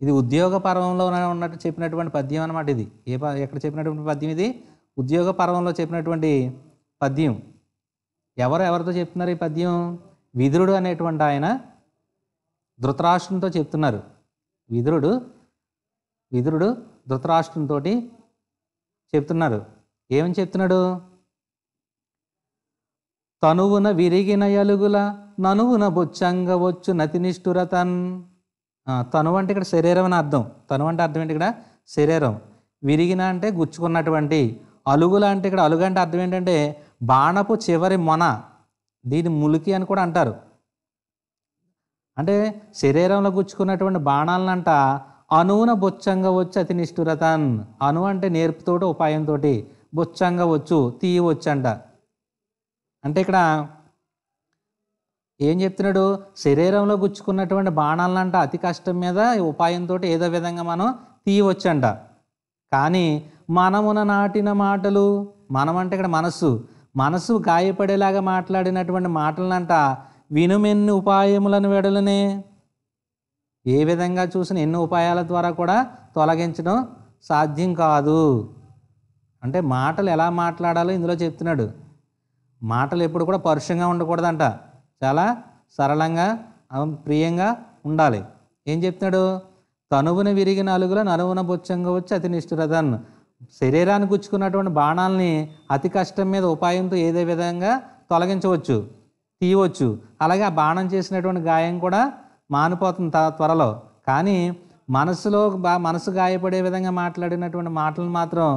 ఇది ఉద్యోగ పర్వంలో ఉన్నట్టు చెప్పినటువంటి పద్యం అనమాట. ఇది ఎక్కడ చెప్పినటువంటి పద్యం? ఇది ఉద్యోగ పర్వంలో చెప్పినటువంటి పద్యం. ఎవరితో చెప్తున్నారు ఈ పద్యం? విదురుడు అనేటువంటి ఆయన ధృతరాష్ట్రంతో చెప్తున్నారు. విదురుడు ధృతరాష్ట్రంతో చెప్తున్నారు. ఏమని చెప్తున్నాడు? తనువున విరిగిన ఎలుగుల ననువున బొచ్చంగ వచ్చు నతి నిష్ఠురతన్. తనువు అంటే ఇక్కడ శరీరం అని అర్థం. తనువు అంటే అర్థం ఏంటి? ఇక్కడ శరీరం. విరిగిన అంటే గుచ్చుకున్నటువంటి. అలుగుల అంటే ఇక్కడ అలుగు అంటే అర్థం ఏంటంటే బాణపు చివరి మొన, దీని ములికి అని కూడా అంటారు. అంటే శరీరంలో గుచ్చుకున్నటువంటి బాణాలనంట అనువున బొచ్చంగా వచ్చు అతి నిష్ఠురతన్. అను అంటే నేర్పుతోటి ఉపాయంతో, బొచ్చంగా వచ్చు తీయవచ్చు అంట. అంటే ఇక్కడ ఏం చెప్తున్నాడు? శరీరంలో గుచ్చుకున్నటువంటి బాణాలనంట అతి కష్టం మీద ఉపాయంతో ఏదో విధంగా మనం తీయవచ్చంట. కానీ మనమున నాటిన మాటలు, మనం అంటే ఇక్కడ మనసు గాయపడేలాగా మాట్లాడినటువంటి మాటలనంట వినుమెన్ని ఉపాయములను వెడలనే, ఏ విధంగా చూసిన ఎన్ని ఉపాయాల ద్వారా కూడా తొలగించడం సాధ్యం కాదు. అంటే మాటలు ఎలా మాట్లాడాలో ఇందులో చెప్తున్నాడు. మాటలు ఎప్పుడు కూడా పరుషంగా ఉండకూడదంట, చాలా సరళంగా ప్రియంగా ఉండాలి. ఏం చెప్తున్నాడు? తనువున విరిగిన అలుగుల నలువున బొచ్చంగా వచ్చి అతి నిష్ఠురతన్, శరీరాన్ని గుచ్చుకున్నటువంటి బాణాలని అతి కష్టం మీద ఉపాయంతో ఏదే విధంగా తొలగించవచ్చు, తీయవచ్చు. అలాగే ఆ బాణం చేసినటువంటి గాయం కూడా మానిపోతుంది త్వరలో. కానీ మనసు గాయపడే విధంగా మాట్లాడినటువంటి మాటలను మాత్రం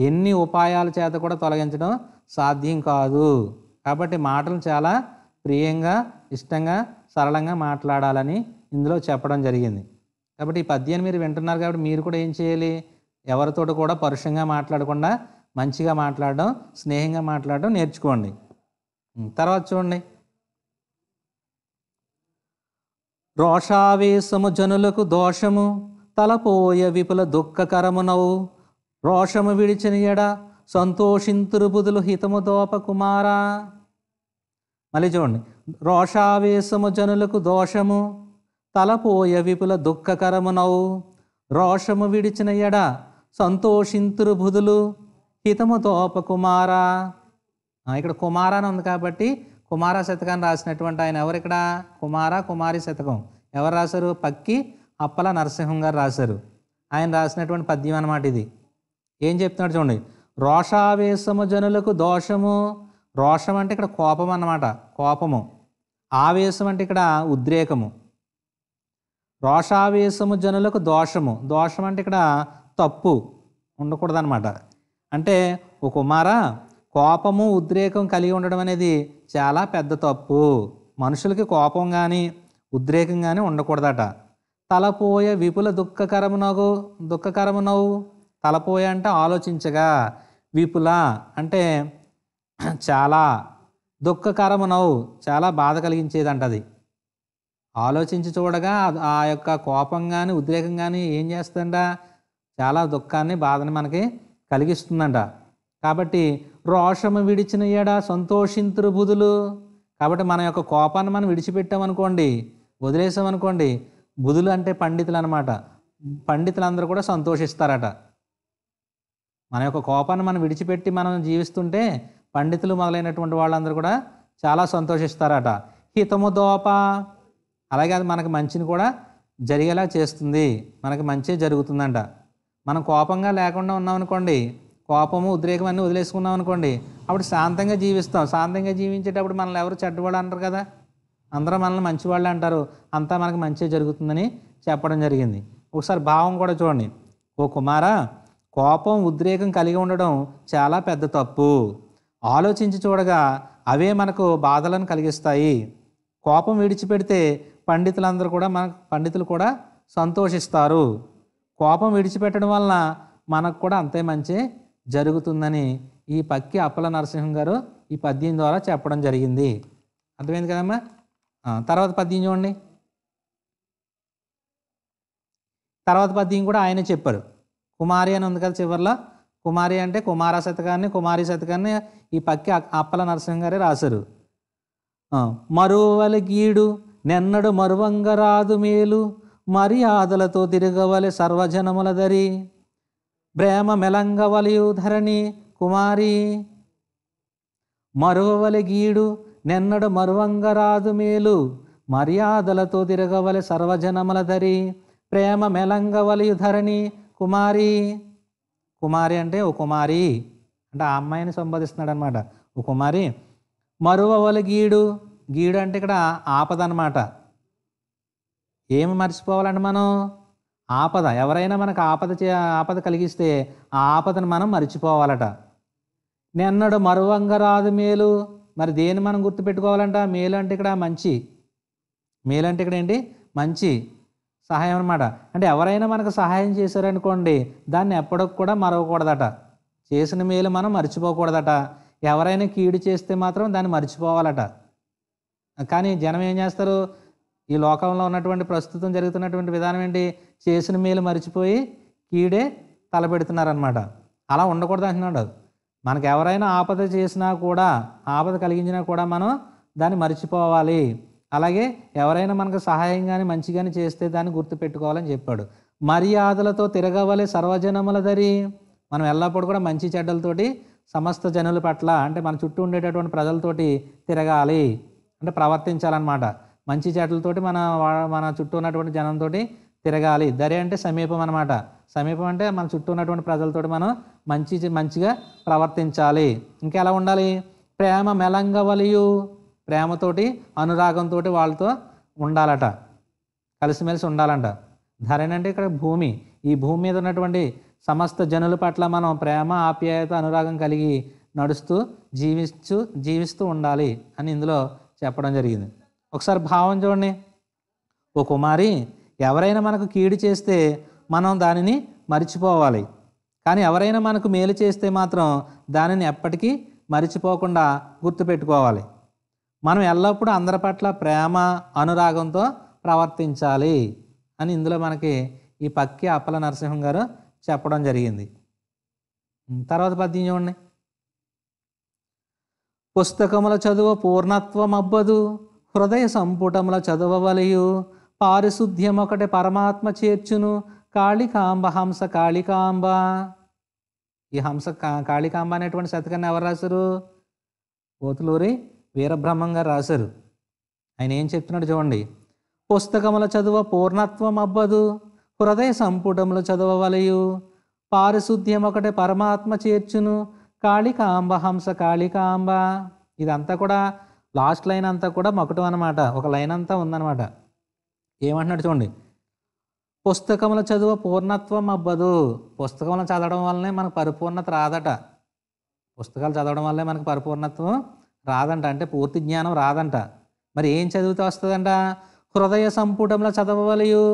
ఎన్ని ఉపాయాల చేత కూడా తొలగించడం సాధ్యం కాదు. కాబట్టి మాటలు చాలా ప్రియంగా, ఇష్టంగా, సరళంగా మాట్లాడాలని ఇందులో చెప్పడం జరిగింది. కాబట్టి ఈ పద్యాన్ని మీరు వింటున్నారు కాబట్టి మీరు కూడా ఏం చేయాలి? ఎవరితోటి కూడా పరుషంగా మాట్లాడకుండా మంచిగా మాట్లాడడం, స్నేహంగా మాట్లాడడం నేర్చుకోండి. తర్వాత చూడండి. రోషావేశము జనులకు దోషము, తలపోయ విపుల దుఃఖకరమునవు, రోషము విడిచిన ఎడ సంతోషింతురు బుధులు హితము దోప కుమారా. మళ్ళీ చూడండి. రోషావేశము జనులకు దోషము, తలపోయ విపుల దుఃఖకరమునవు, రోషము విడిచిన ఎడ సంతోషింతురు బుధులు హితము దోప కుమారా. ఇక్కడ కుమార అని ఉంది కాబట్టి కుమార శతకాన్ని రాసినటువంటి ఆయన ఎవరు ఇక్కడ? కుమారి శతకం ఎవరు రాశారు? పక్కి అప్పల నరసింహం గారు రాశారు. ఆయన రాసినటువంటి పద్యం అన్నమాట ఇది. ఏం చెప్తున్నాడు చూడండి. రోషావేశము జనులకు దోషము, రోషం అంటే ఇక్కడ కోపం అన్నమాట, కోపము. ఆవేశం అంటే ఇక్కడ ఉద్రేకము. రోషావేశము జనులకు దోషము, దోషం అంటే ఇక్కడ తప్పు ఉండకూడదు అనమాట. అంటే ఓ కుమార, కోపము ఉద్రేకం కలిగి ఉండడం అనేది చాలా పెద్ద తప్పు. మనుషులకి కోపం కానీ ఉద్రేకం కానీ ఉండకూడదట. తలపోయ విపుల దుఃఖకరమునవు, తలపోయ అంటే ఆలోచించగా, విపుల అంటే చాలా, దుఃఖకరమునవు చాలా బాధ కలిగించేదంట. అది ఆలోచించి చూడగా ఆ యొక్క కోపం కానీ ఉద్రేకం కానీ ఏం చేస్తుందంట? చాలా దుఃఖాన్ని, బాధని మనకి కలిగిస్తుందంట. కాబట్టి రోషము విడిచిన ఎడ సంతోషింతురు బుధులు. కాబట్టి మన యొక్క కోపాన్ని మనం విడిచిపెట్టామనుకోండి, వదిలేసామనుకోండి, బుధులు అంటే పండితులు అనమాట. పండితులందరూ కూడా సంతోషిస్తారట. మన యొక్క కోపాన్ని మనం విడిచిపెట్టి మనం జీవిస్తుంటే పండితులు మొదలైనటువంటి వాళ్ళందరూ కూడా చాలా సంతోషిస్తారట. హితము దోప, అలాగే అది మనకు మంచిని కూడా జరిగేలా చేస్తుంది, మనకి మంచి జరుగుతుందంట. మనం కోపంగా లేకుండా ఉన్నామనుకోండి, కోపము ఉద్రేకం అన్నీ వదిలేసుకున్నాం అనుకోండి, అప్పుడు శాంతంగా జీవిస్తాం. శాంతంగా జీవించేటప్పుడు మనల్ని ఎవరు చెడ్డవాళ్ళు అంటారు కదా, అందరూ మనల్ని మంచివాళ్ళు అంటారు. అంతా మనకు మంచి జరుగుతుందని చెప్పడం జరిగింది. ఒకసారి భావం కూడా చూడండి. ఓ కుమారా, కోపం ఉద్రేకం కలిగి ఉండడం చాలా పెద్ద తప్పు. ఆలోచించి చూడగా అవే మనకు బాధలను కలిగిస్తాయి. కోపం విడిచిపెడితే పండితులు కూడా సంతోషిస్తారు. కోపం విడిచిపెట్టడం వలన మనకు కూడా అంతే మంచి జరుగుతుందని ఈ పక్కి అప్పల నరసింహం గారు ఈ పద్యం ద్వారా చెప్పడం జరిగింది. అర్థమైంది కదమ్మా? తర్వాత పద్యం చూడండి. తర్వాత పద్యం కూడా ఆయనే చెప్పారు. కుమారి అని ఉంది కదా చివరిలో. కుమారి అంటే కుమారి శతకాన్ని ఈ పక్కి అప్పల నరసింహం గారే రాశారు. మరువలి గీడు నెన్నడు మరువంగరాదు మేలు, మర్యాదలతో తిరగవలె సర్వజనముల దరి, ప్రేమ మెలంగవలియు ధరణి కుమారి. మరువలి గీడు నెన్నడు మరువంగరాదు మేలు, మర్యాదలతో తిరగవలె సర్వజనముల దరి, ప్రేమ మెలంగవలియు ధరణి కుమారి. కుమారి అంటే ఓ కుమారి అంటే ఆ అమ్మాయిని సంబోధిస్తున్నాడు అనమాట. ఓ కుమారి, మరువవలి గీడు అంటే ఇక్కడ ఆపద అనమాట. ఏమి మర్చిపోవాలంటే మనం ఆపద, ఎవరైనా మనకు ఆపద కలిగిస్తే ఆ ఆపదను మనం మర్చిపోవాలట. నెన్నడు మరువంగరాదు మేలు, మరి దేన్ని మనం గుర్తుపెట్టుకోవాలంట? మేలు అంటే ఇక్కడ మంచి, మేలు అంటే ఇక్కడ ఏంటి? మంచి సహాయం అనమాట. అంటే ఎవరైనా మనకు సహాయం చేశారనుకోండి, దాన్ని ఎప్పటికి కూడా మరవకూడదట. చేసిన మేలు మనం మర్చిపోకూడదట. ఎవరైనా కీడు చేస్తే మాత్రం దాన్ని మర్చిపోవాలట. కానీ జనం ఏం చేస్తారు? ఈ లోకంలో ఉన్నటువంటి ప్రస్తుతం జరుగుతున్నటువంటి విధానం ఏంటి? చేసిన మేలు మరిచిపోయి కీడే తలపెడుతున్నారనమాట. అలా ఉండకూడదు అంటున్నాడు. మనకు ఎవరైనా ఆపద చేసినా కూడా, ఆపద కలిగించినా కూడా మనం దాన్ని మర్చిపోవాలి. అలాగే ఎవరైనా మనకు సహాయం కానీ మంచి కానీ చేస్తే దాన్ని గుర్తుపెట్టుకోవాలని చెప్పాడు. మర్యాదలతో తిరగవలే సర్వజనముల దరి. మనం ఎల్లప్పుడూ కూడా మంచి చెడ్డలతోటి సమస్త జనుల పట్ల, అంటే మన చుట్టూ ఉండేటటువంటి ప్రజలతోటి తిరగాలి, అంటే ప్రవర్తించాలన్నమాట. మంచి చెడ్డలతోటి మన చుట్టూ ఉన్నటువంటి జనంతో తిరగాలి. దరి అంటే సమీపం అనమాట. సమీపం అంటే మన చుట్టూ ఉన్నటువంటి ప్రజలతోటి మనం మంచిగా ప్రవర్తించాలి. ఇంకెలా ఉండాలి? ప్రేమ మెలంగవలియు. ప్రేమతోటి అనురాగంతో వాళ్ళతో ఉండాలట, కలిసిమెలిసి ఉండాలంట. ధరణి ఇక్కడ భూమి. ఈ భూమి మీద ఉన్నటువంటి సమస్త జనుల పట్ల మనం ప్రేమ, ఆప్యాయత, అనురాగం కలిగి నడుస్తూ జీవిస్తూ ఉండాలి అని ఇందులో చెప్పడం జరిగింది. ఒకసారి భావం చూడండి. ఓ కుమారి, ఎవరైనా మనకు కీడు చేస్తే మనం దానిని మరిచిపోవాలి. కానీ ఎవరైనా మనకు మేలు చేస్తే మాత్రం దానిని ఎప్పటికీ మరిచిపోకుండా గుర్తుపెట్టుకోవాలి. మనం ఎల్లప్పుడూ అందరి పట్ల ప్రేమ, అనురాగంతో ప్రవర్తించాలి అని ఇందులో మనకి ఈ పక్కి అప్పల నరసింహం గారు చెప్పడం జరిగింది. తర్వాత పద్యం చూడండి. పుస్తకముల చదువు పూర్ణత్వం అబ్బదు, హృదయ సంపుటముల చదువవలయు, పారిశుద్ధ్యం ఒకటి పరమాత్మ చేర్చును, కాళికాంబ హంస కాళికాంబ. ఈ హంస కాళికాంబ అనేటువంటి శతకాన్ని ఎవరు రాశారు? పోతులూరి వీరబ్రహ్మం గారు రాశారు. ఆయన ఏం చెప్తున్నాడు చూడండి. పుస్తకముల చదువు పూర్ణత్వం అబ్బదు, హృదయ సంపుటముల చదవవలయు, పారిశుద్ధ్యం ఒకటి పరమాత్మ చేర్చును, కాళికాంబ హంస కాళికాంబ. ఇదంతా కూడా లాస్ట్ లైన్ అంతా కూడా మొకటం అనమాట. ఒక లైన్ అంతా ఉందన్నమాట. ఏమంటున్నాడు చూడండి. పుస్తకముల చదువు పూర్ణత్వం అబ్బదు. పుస్తకములను చదవడం వల్లనే మనకు పరిపూర్ణత రాదట. పుస్తకాలు చదవడం వల్లే మనకు పరిపూర్ణత్వం రాదంట, అంటే పూర్తి జ్ఞానం రాదంట. మరి ఏం చదివితే వస్తుందంట? హృదయ సంపుటంలో చదవవలయు.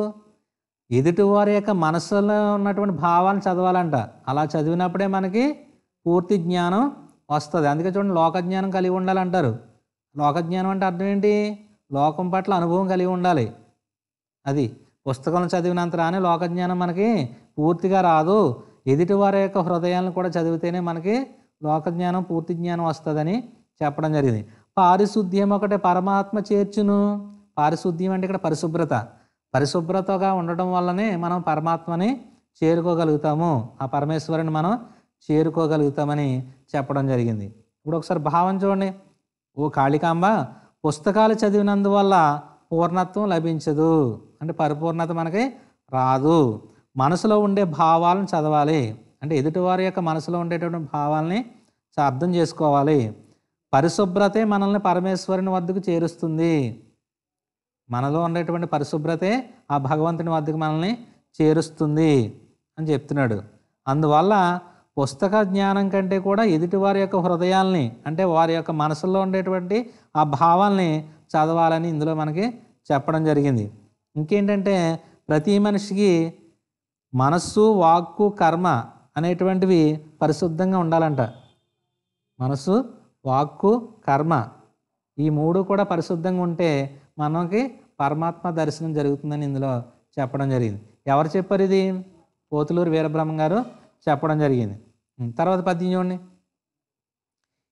ఎదుటివారి యొక్క మనసులో ఉన్నటువంటి భావాలను చదవాలంట. అలా చదివినప్పుడే మనకి పూర్తి జ్ఞానం వస్తుంది. అందుకే చూడండి, లోకజ్ఞానం కలిగి ఉండాలంటారు. లోకజ్ఞానం అంటే అర్థం ఏంటి? లోకం పట్ల అనుభవం కలిగి ఉండాలి. అది పుస్తకం చదివినంత రాని లోకజ్ఞానం మనకి పూర్తిగా రాదు. ఎదుటివారి యొక్క హృదయాలను కూడా చదివితేనే మనకి లోకజ్ఞానం, పూర్తి జ్ఞానం వస్తుందని చెప్పడం జరిగింది. పారిశుద్ధ్యం ఒకటి పరమాత్మ చేర్చును. పారిశుద్ధ్యం అంటే ఇక్కడ పరిశుభ్రత. పరిశుభ్రతగా ఉండటం వల్లనే మనం పరమాత్మని చేరుకోగలుగుతాము, ఆ పరమేశ్వరుని మనం చేరుకోగలుగుతామని చెప్పడం జరిగింది. ఇప్పుడు ఒకసారి భావం చూడండి. ఓ కాళికాంబ, పుస్తకాలు చదివినందువల్ల పూర్ణత్వం లభించదు, అంటే పరిపూర్ణత మనకి రాదు. మనసులో ఉండే భావాలను చదవాలి, అంటే ఎదుటివారి యొక్క మనసులో ఉండేటువంటి భావాలని అర్థం చేసుకోవాలి. పరిశుభ్రతే మనల్ని పరమేశ్వరుని వద్దకు చేరుస్తుంది. మనలో ఉండేటువంటి పరిశుభ్రతే ఆ భగవంతుని వద్దకు మనల్ని చేరుస్తుంది అని చెప్తున్నాడు. అందువల్ల పుస్తక జ్ఞానం కంటే కూడా ఎదుటివారి యొక్క హృదయాల్ని, అంటే వారి యొక్క మనసులో ఉండేటువంటి ఆ భావాల్ని చదవాలని ఇందులో మనకి చెప్పడం జరిగింది. ఇంకేంటంటే ప్రతి మనిషికి మనస్సు, వాక్కు, కర్మ అనేటువంటివి పరిశుద్ధంగా ఉండాలంట. మనస్సు, వాక్కు, కర్మ ఈ మూడు కూడా పరిశుద్ధంగా ఉంటే మనకి పరమాత్మ దర్శనం జరుగుతుందని ఇందులో చెప్పడం జరిగింది. ఎవరు చెప్పారు ఇది? పోతులూరు వీరబ్రహ్మం గారు చెప్పడం జరిగింది. తర్వాత పద్యం చూడండి.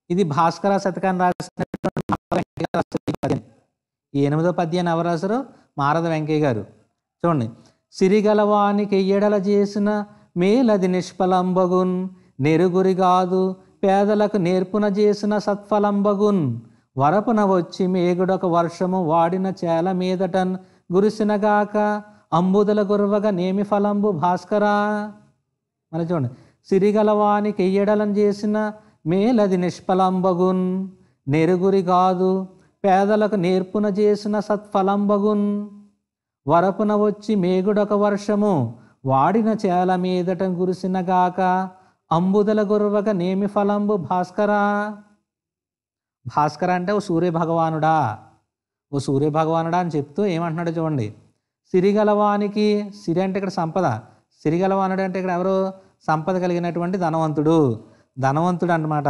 ఇది భాస్కర శతకాన్ని రాసిన ఈ 8వ పద్యాన్ని ఎవరు రాశారు? మారద వెంకయ్య గారు. చూడండి. సిరిగలవానికి ఎడల చేసిన మేలది నిష్ఫలంబగున్, నెరుగురి కాదు పేదలకు నేర్పున చేసిన సత్ఫలంబగున్, వరపున వచ్చి మేగుడొక వర్షము వాడిన చేల మీదటన్ గురిసినగాక, అంబుదల గుర్వగా నేమి ఫలంబు భాస్కరా. మరి చూడండి. సిరిగలవానికి ఎయ్యడలం చేసిన మేలది నిష్ఫలంబగున్, నెరుగురి కాదు పేదలకు నేర్పున చేసిన సత్ఫలంబగున్, వరపున వచ్చి మేగుడొక వర్షము వాడిన చేల మీదట గురిసినగాక, అంబుదల గుర్వగా నేమి ఫలంబు భాస్కరా. భాస్కర అంటే ఓ సూర్యభగవానుడా, ఓ సూర్యభగవానుడా అని చెప్తూ ఏమంటున్నాడో చూడండి. సిరిగలవానికి, సిరి అంటే ఇక్కడ సంపద, సిరిగలవానుడు అంటే ఇక్కడ ఎవరు? సంపద కలిగినటువంటి ధనవంతుడు, ధనవంతుడు అన్నమాట.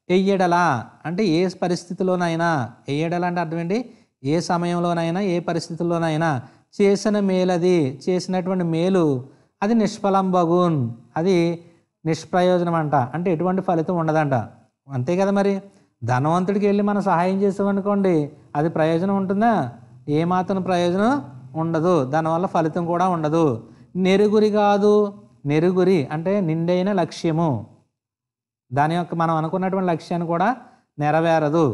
ఎయ్యడలా అంటే ఏ పరిస్థితిలోనైనా, ఎయ్యడలా అంటే అర్థం ఏంటి? ఏ సమయంలోనైనా ఏ పరిస్థితుల్లోనైనా చేసిన మేలది, చేసినటువంటి మేలు అది నిష్ఫలం బగున్, అది నిష్ప్రయోజనం అంట. అంటే ఎటువంటి ఫలితం ఉండదంట. అంతే కదా మరి. ధనవంతుడికి వెళ్ళి మనం సహాయం చేసామనుకోండి, అది ప్రయోజనం ఉంటుందా? ఏమాత్రం ప్రయోజనం ఉండదు. దానివల్ల ఫలితం కూడా ఉండదు. నెరుగురి కాదు, నెరుగురి అంటే నిండైన లక్ష్యము, దాని యొక్క మనం అనుకున్నటువంటి లక్ష్యాన్ని కూడా నెరవేరదు.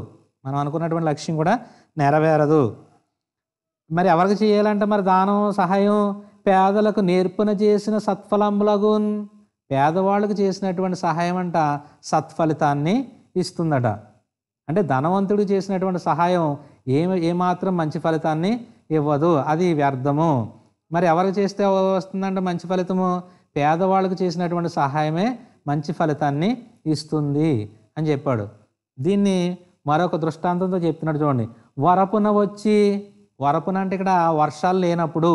మనం అనుకున్నటువంటి లక్ష్యం కూడా నెరవేరదు. మరి ఎవరికి చేయాలంటే మరి దానం సహాయం? పేదలకు నేర్పున చేసిన సత్ఫలంబులగున్, పేదవాళ్ళకు చేసినటువంటి సహాయం అంట సత్ఫలితాన్ని ఇస్తుందట. అంటే ధనవంతుడికి చేసినటువంటి సహాయం ఏమాత్రం మంచి ఫలితాన్ని ఇవ్వదు, అది వ్యర్థము. మరి ఎవరికి చేస్తే వస్తుందంటే మంచి ఫలితము? పేదవాళ్ళకు చేసినటువంటి సహాయమే మంచి ఫలితాన్ని ఇస్తుంది అని చెప్పాడు. దీన్ని మరొక దృష్టాంతంతో చెప్తున్నాడు చూడండి. వరపున వచ్చి, వరపున అంటే ఇక్కడ వర్షాలు లేనప్పుడు,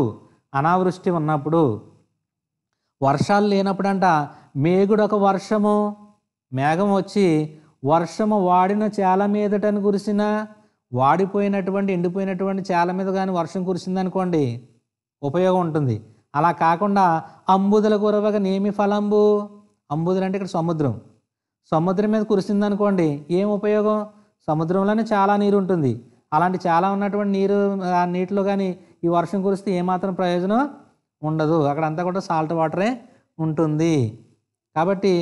అనావృష్టి ఉన్నప్పుడు, వర్షాలు లేనప్పుడు అంట మేఘుడు ఒక వర్షము, మేఘం వచ్చి వర్షము వాడిన చేల మీదటని కురిసిన, వాడిపోయినటువంటి ఎండిపోయినటువంటి చేల మీద కానీ వర్షం కురిసిందనుకోండి ఉపయోగం ఉంటుంది. అలా కాకుండా అంబుదల కురవగా నేమి ఫలంబు, అంబుదలు అంటే ఇక్కడ సముద్రం, సముద్రం మీద కురిసిందనుకోండి ఏం ఉపయోగం? సముద్రంలోనే చాలా నీరు ఉంటుంది. అలాంటి చాలా ఉన్నటువంటి నీరు, ఆ నీటిలో కానీ ఈ వర్షం కురిస్తే ఏమాత్రం ప్రయోజనం ఉండదు. అక్కడంతా కూడా సాల్ట్ వాటరే ఉంటుంది. కాబట్టి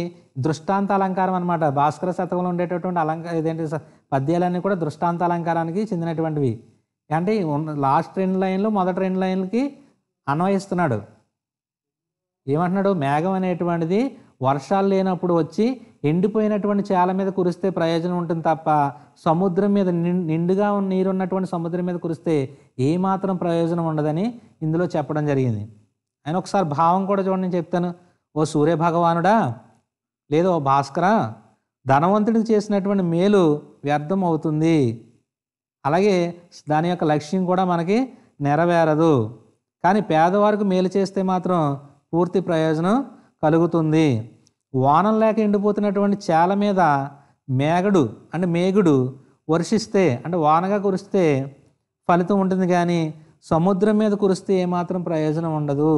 దృష్టాంత అలంకారం అనమాట. భాస్కర శతకంలో ఉండేటటువంటి ఇదేంటి పద్యాలన్నీ కూడా దృష్టాంత అలంకారానికి చెందినటువంటివి. అంటే లాస్ట్ 2 లైన్లు మొదటి 2 లైన్లకి అన్వయిస్తున్నాడు. ఏమంటున్నాడు? మేఘం అనేటువంటిది వర్షాలు లేనప్పుడు వచ్చి ఎండిపోయినటువంటి చేల మీద కురిస్తే ప్రయోజనం ఉంటుంది తప్ప సముద్రం మీద నిండుగా నీరు ఉన్నటువంటి సముద్రం మీద కురిస్తే ఏమాత్రం ప్రయోజనం ఉండదని ఇందులో చెప్పడం జరిగింది. ఆయన ఒకసారి భావం కూడా చూడండి, నేను చెప్తాను. ఓ సూర్య భగవానుడా, లేదా ఓ భాస్కర, ధనవంతుడికి చేసినటువంటి మేలు వ్యర్థం అవుతుంది, అలాగే దాని యొక్క లక్ష్యం కూడా మనకి నెరవేరదు. కానీ పేదవారికి మేలు చేస్తే మాత్రం పూర్తి ప్రయోజనం కలుగుతుంది. వానం లేక ఎండిపోతున్నటువంటి చేల మీద మేఘుడు వర్షిస్తే, అంటే వానగా కురిస్తే ఫలితం ఉంటుంది, కానీ సముద్రం మీద కురిస్తే ఏమాత్రం ప్రయోజనం ఉండదు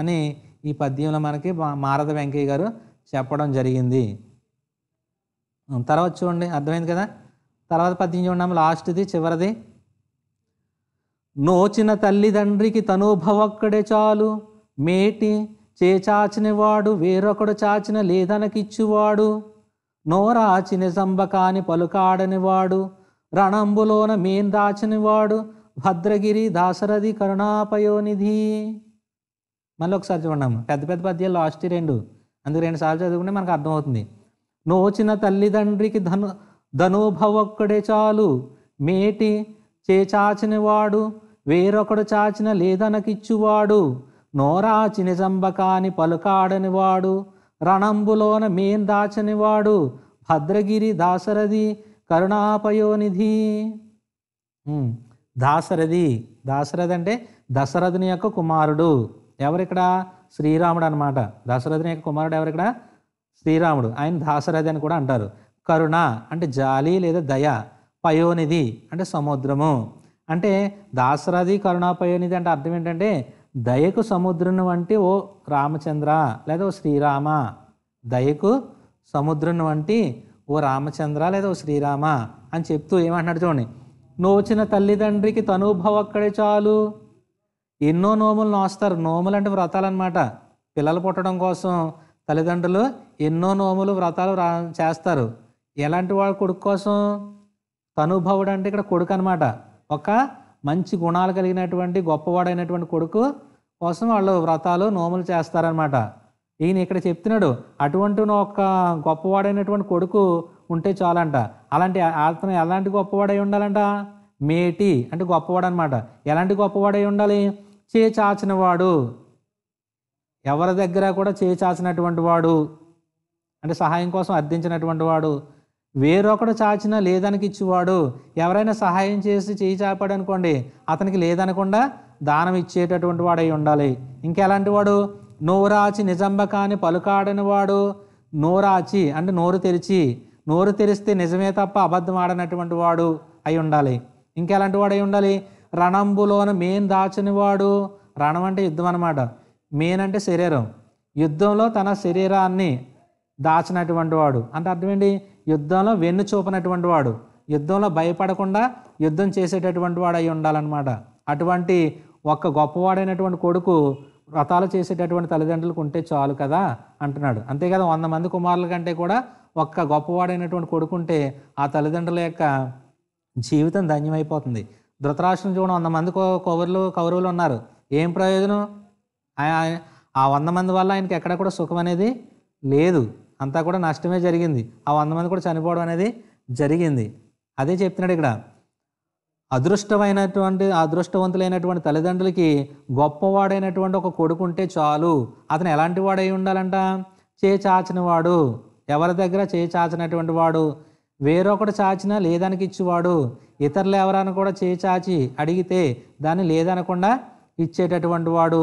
అని ఈ పద్యంలో మనకి మారద వెంకయ్య గారు చెప్పడం జరిగింది. తర్వాత చూడండి, అర్థమైంది కదా. తర్వాత పద్యం చూడండి, లాస్ట్ది చివరిది. నోచిన తల్లిదండ్రికి తనూభవక్కడే చాలు, మేటి చేచాచిన వాడు వేరొకడు చాచిన లేదనకిచ్చువాడు, నోరాచి నిజంబ కాని పలుకాడని వాడు, రణంబులోన మేన్ దాచని వాడు, భద్రగిరి దాశరథి కరుణాపయోనిధి. మళ్ళీ ఒకసారి చూడండి, పెద్ద పెద్ద పద్యాలు లాస్ట్ 2, అందుకు 2 సార్లు చదువుకుంటే మనకు అర్థమవుతుంది. నోచిన తల్లిదండ్రికి ధనుభవొక్కడే చాలు, మేటి చేచాచిన వాడు వేరొకడు చాచిన లేదనకిచ్చువాడు, నోరాచి నిజంబ కాని పలుకాడని వాడు, రణంబులోన మేన్ దాచని వాడు, భద్రగిరి దాశరథి కరుణాపయోనిధి. దాశరథి అంటే దశరథుని యొక్క కుమారుడు. ఎవరిక్కడ? శ్రీరాముడు అనమాట. దశరథుని యొక్క కుమారుడు ఎవరిక్కడ? శ్రీరాముడు. ఆయన దాశరథి అని కూడా అంటారు. కరుణ అంటే జాలి లేదా దయ, పయోనిధి అంటే సముద్రము. అంటే దాశరథి కరుణాపయోనిధి అంటే అర్థం ఏంటంటే దయకు సముద్రం వంటి ఓ రామచంద్ర లేదా ఓ శ్రీరామ, దయకు సముద్రం వంటి ఓ రామచంద్ర లేదా ఓ శ్రీరామ అని చెప్తూ ఏమంటున్నాడు చూడండి. నోచిన తల్లిదండ్రికి తనూభవక్కడే చాలు. ఎన్నో నోములు నోస్తారు. నోములు అంటే వ్రతాలు అనమాట. పిల్లలు పుట్టడం కోసం తల్లిదండ్రులు ఎన్నో నోములు వ్రతాలు చేస్తారు. ఎలాంటి వాడు? కొడుకు కోసం. తనుభవుడు అంటే ఇక్కడ కొడుకు అనమాట. ఒక మంచి గుణాలు కలిగినటువంటి గొప్పవాడైనటువంటి కొడుకు కోసం వాళ్ళు వ్రతాలు నోములు చేస్తారనమాట. ఈయన ఇక్కడ చెప్తున్నాడు, అటువంటి ఒక గొప్పవాడైనటువంటి కొడుకు ఉంటే చాలంట. అతను ఎలాంటి గొప్పవాడై ఉండాలంట? మేటి అంటే గొప్పవాడు అనమాట. ఎలాంటి గొప్పవాడై ఉండాలి? చేచాచిన వాడు, ఎవరి దగ్గర కూడా చేచాచినటువంటి వాడు అంటే సహాయం కోసం అర్థించినటువంటి వాడు, వేరొకడు చాచిన లేదనికి ఇచ్చేవాడు. ఎవరైనా సహాయం చేసి చేయి చాపాడు అనుకోండి, అతనికి లేదనకుండా దానం ఇచ్చేటటువంటి వాడై ఉండాలి. ఇంకెలాంటి వాడు? నోరాచి నిజంబ కాని పలుకాడని వాడు. నోరాచి అంటే నోరు తెరిచి, నోరు తెరిస్తే నిజమే తప్ప అబద్ధం ఆడనటువంటి వాడు అయి ఉండాలి. ఇంకెలాంటి వాడై ఉండాలి? రణంబులోన మేన్ దాచని వాడు. రణం అంటే యుద్ధం అనమాట. మేన్ అంటే శరీరం. యుద్ధంలో తన శరీరాన్ని దాచినటువంటి వాడు అంటే అర్థం ఏంటి? యుద్ధంలో వెన్ను చూపనటువంటి వాడు, యుద్ధంలో భయపడకుండా యుద్ధం చేసేటటువంటి వాడు అయి ఉండాలన్నమాట. అటువంటి ఒక్క గొప్పవాడైనటువంటి కొడుకు వ్రతాలు చేసేటటువంటి తల్లిదండ్రులకు ఉంటే చాలు కదా అంటున్నాడు. అంతే కదా, 100 మంది కుమారుల కంటే కూడా ఒక్క గొప్పవాడైనటువంటి కొడుకుంటే ఆ తల్లిదండ్రుల యొక్క జీవితం ధన్యమైపోతుంది. ధృతరాష్ట్రం చూడండి, 100 మంది కౌరవులు ఉన్నారు. ఏం ప్రయోజనం? ఆ 100 మంది వల్ల ఆయనకి ఎక్కడ కూడా సుఖం అనేది లేదు, అంతా కూడా నష్టమే జరిగింది. ఆ 100 మంది కూడా చనిపోవడం అనేది జరిగింది. అదే చెప్తున్నాడు ఇక్కడ. అదృష్టవంతులైనటువంటి తల్లిదండ్రులకి గొప్పవాడైనటువంటి ఒక కొడుకు ఉంటే చాలు. అతను ఎలాంటి వాడై ఉండాలంట? చేచాచిన వాడు. ఎవరి దగ్గర చేచాచినటువంటి వాడు, వేరొకటి చాచినా లేదానికి ఇచ్చేవాడు. ఇతరులు ఎవరైనా కూడా చేచాచి అడిగితే దాన్ని లేదనకుండా ఇచ్చేటటువంటి వాడు.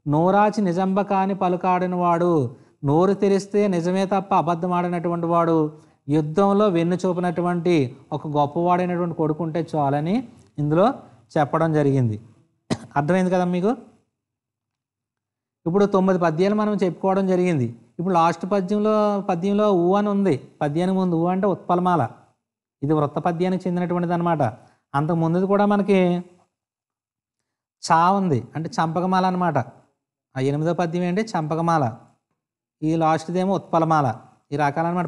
నోరాచి నిజంబ కాని పలుకాడిన వాడు. నోరు తెరిస్తే నిజమే తప్ప అబద్ధం ఆడినటువంటి వాడు. యుద్ధంలో వెన్ను చూపినటువంటి ఒక గొప్పవాడైనటువంటి కొడుకు ఉంటే చాలని ఇందులో చెప్పడం జరిగింది. అర్థమైంది కదా మీకు? ఇప్పుడు 9 పద్యాలు మనం చెప్పుకోవడం జరిగింది. ఇప్పుడు లాస్ట్ పద్యంలో ఊ అని ఉంది. పద్యానికి ముందు ఊ అంటే ఉత్పలమాల. ఇది వృత్త పద్యానికి చెందినటువంటిది అనమాట. అంతకు ముందుది కూడా మనకి చా ఉంది, అంటే చంపకమాల అనమాట. ఆ 8వ పద్యం ఏంటి? చంపకమాల. ఈ లాస్ట్దేమో ఉత్పలమాల. ఈ రకాలన్నమాట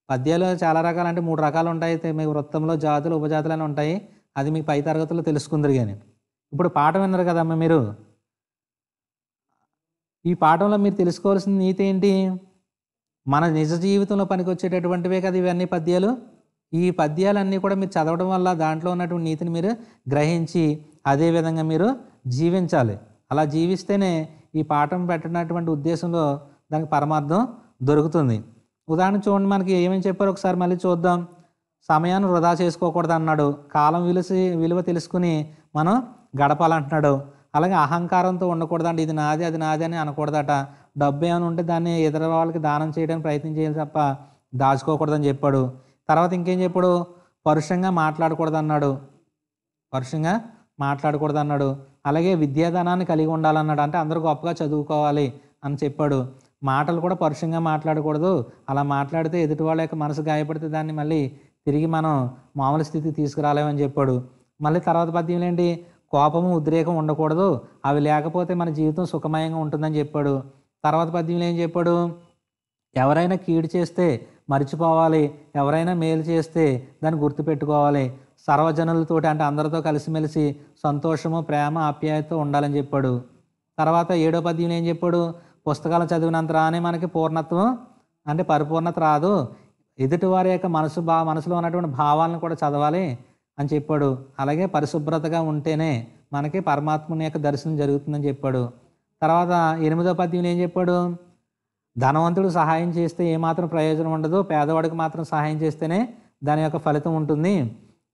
పద్యాలు చాలా రకాలు, అంటే 3 రకాలు ఉంటాయి. మీకు వృత్తంలో జాతులు ఉపజాతులు అని ఉంటాయి. అది మీకు పై తరగతుల్లో తెలుసుకుందరు. కానీ ఇప్పుడు పాఠం విన్నారు కదమ్మా మీరు. ఈ పాఠంలో మీరు తెలుసుకోవాల్సిన నీతి ఏంటి? మన నిజ జీవితంలో పనికొచ్చేటటువంటివే కదా ఇవన్నీ పద్యాలు. ఈ పద్యాలన్నీ కూడా మీరు చదవడం వల్ల దాంట్లో ఉన్నటువంటి నీతిని మీరు గ్రహించి అదే విధంగా మీరు జీవించాలి. అలా జీవిస్తేనే ఈ పాఠం పెట్టినటువంటి ఉద్దేశంలో దానికి పరమార్థం దొరుకుతుంది. ఉదాహరణ చూడండి, మనకి ఏమేమి చెప్పారో ఒకసారి మళ్ళీ చూద్దాం. సమయాన్ని వృధా చేసుకోకూడదు అన్నాడు. కాలం విలువ తెలుసుకుని మనం గడపాలంటున్నాడు. అలాగే అహంకారంతో ఉండకూడదండి. ఇది నాది అది నాది అని అనకూడదట. డబ్బు ఏమైనా ఉంటే దాన్ని ఇతర వాళ్ళకి దానం చేయడానికి ప్రయత్నం చేయాలి తప్ప దాచుకోకూడదని చెప్పాడు. తర్వాత ఇంకేం చెప్పాడు? పరుషంగా మాట్లాడకూడదు అన్నాడు. అలాగే విద్యాదానాన్ని కలిగి ఉండాలన్నాడు. అంటే అందరూ గొప్పగా చదువుకోవాలి అని చెప్పాడు. మాటలు కూడా పరుషంగా మాట్లాడకూడదు. అలా మాట్లాడితే ఎదుటి వాళ్ళ యొక్క మనసు గాయపడితే దాన్ని మళ్ళీ తిరిగి మనం మామూలు స్థితికి తీసుకురాలేమని చెప్పాడు. మళ్ళీ తర్వాత పద్యంలో ఏంటి? కోపము ఉద్రేకం ఉండకూడదు. అవి లేకపోతే మన జీవితం సుఖమయంగా ఉంటుందని చెప్పాడు. తర్వాత పద్యంలో ఏం చెప్పాడు? ఎవరైనా కీడు చేస్తే మర్చిపోవాలి, ఎవరైనా మేలు చేస్తే దాన్ని గుర్తుపెట్టుకోవాలి. సర్వజనులతోటి అంటే అందరితో కలిసిమెలిసి సంతోషము, ప్రేమ, ఆప్యాయతతో ఉండాలని చెప్పాడు. తర్వాత 7వ పద్యంలో ఏం చెప్పాడు? పుస్తకాలు చదివినంత రానే మనకి పూర్ణత్వం అంటే పరిపూర్ణత రాదు. ఎదుటి వారి యొక్క మనసులో ఉన్నటువంటి భావాలను కూడా చదవాలి అని చెప్పాడు. అలాగే పరిశుభ్రతగా ఉంటేనే మనకి పరమాత్ముని యొక్క దర్శనం జరుగుతుందని చెప్పాడు. తర్వాత 8వ పద్యంలో ఏం చెప్పాడు? ధనవంతుడు సహాయం చేస్తే ఏమాత్రం ప్రయోజనం ఉండదు, పేదవాడికి మాత్రం సహాయం చేస్తేనే దాని యొక్క ఫలితం ఉంటుంది.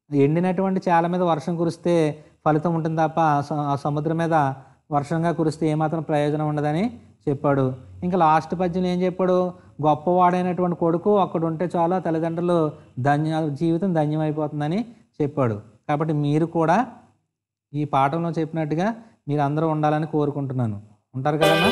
ఎండినటువంటి చేల మీద వర్షం కురిస్తే ఫలితం ఉంటుంది తప్ప ఆ సముద్రం మీద వర్షంగా కురిస్తే ఏమాత్రం ప్రయోజనం ఉండదని చెప్పాడు. ఇంకా లాస్ట్ పద్యంలో ఏం చెప్పాడు? గొప్పవాడైనటువంటి కొడుకు ఒక్కడు ఉంటే చాలా తల్లిదండ్రులు జీవితం ధన్యమైపోతుందని చెప్పాడు. కాబట్టి మీరు కూడా ఈ పాఠంలో చెప్పినట్టుగా మీరు అందరూ ఉండాలని కోరుకుంటున్నాను. ఉంటారు కదమ్మా?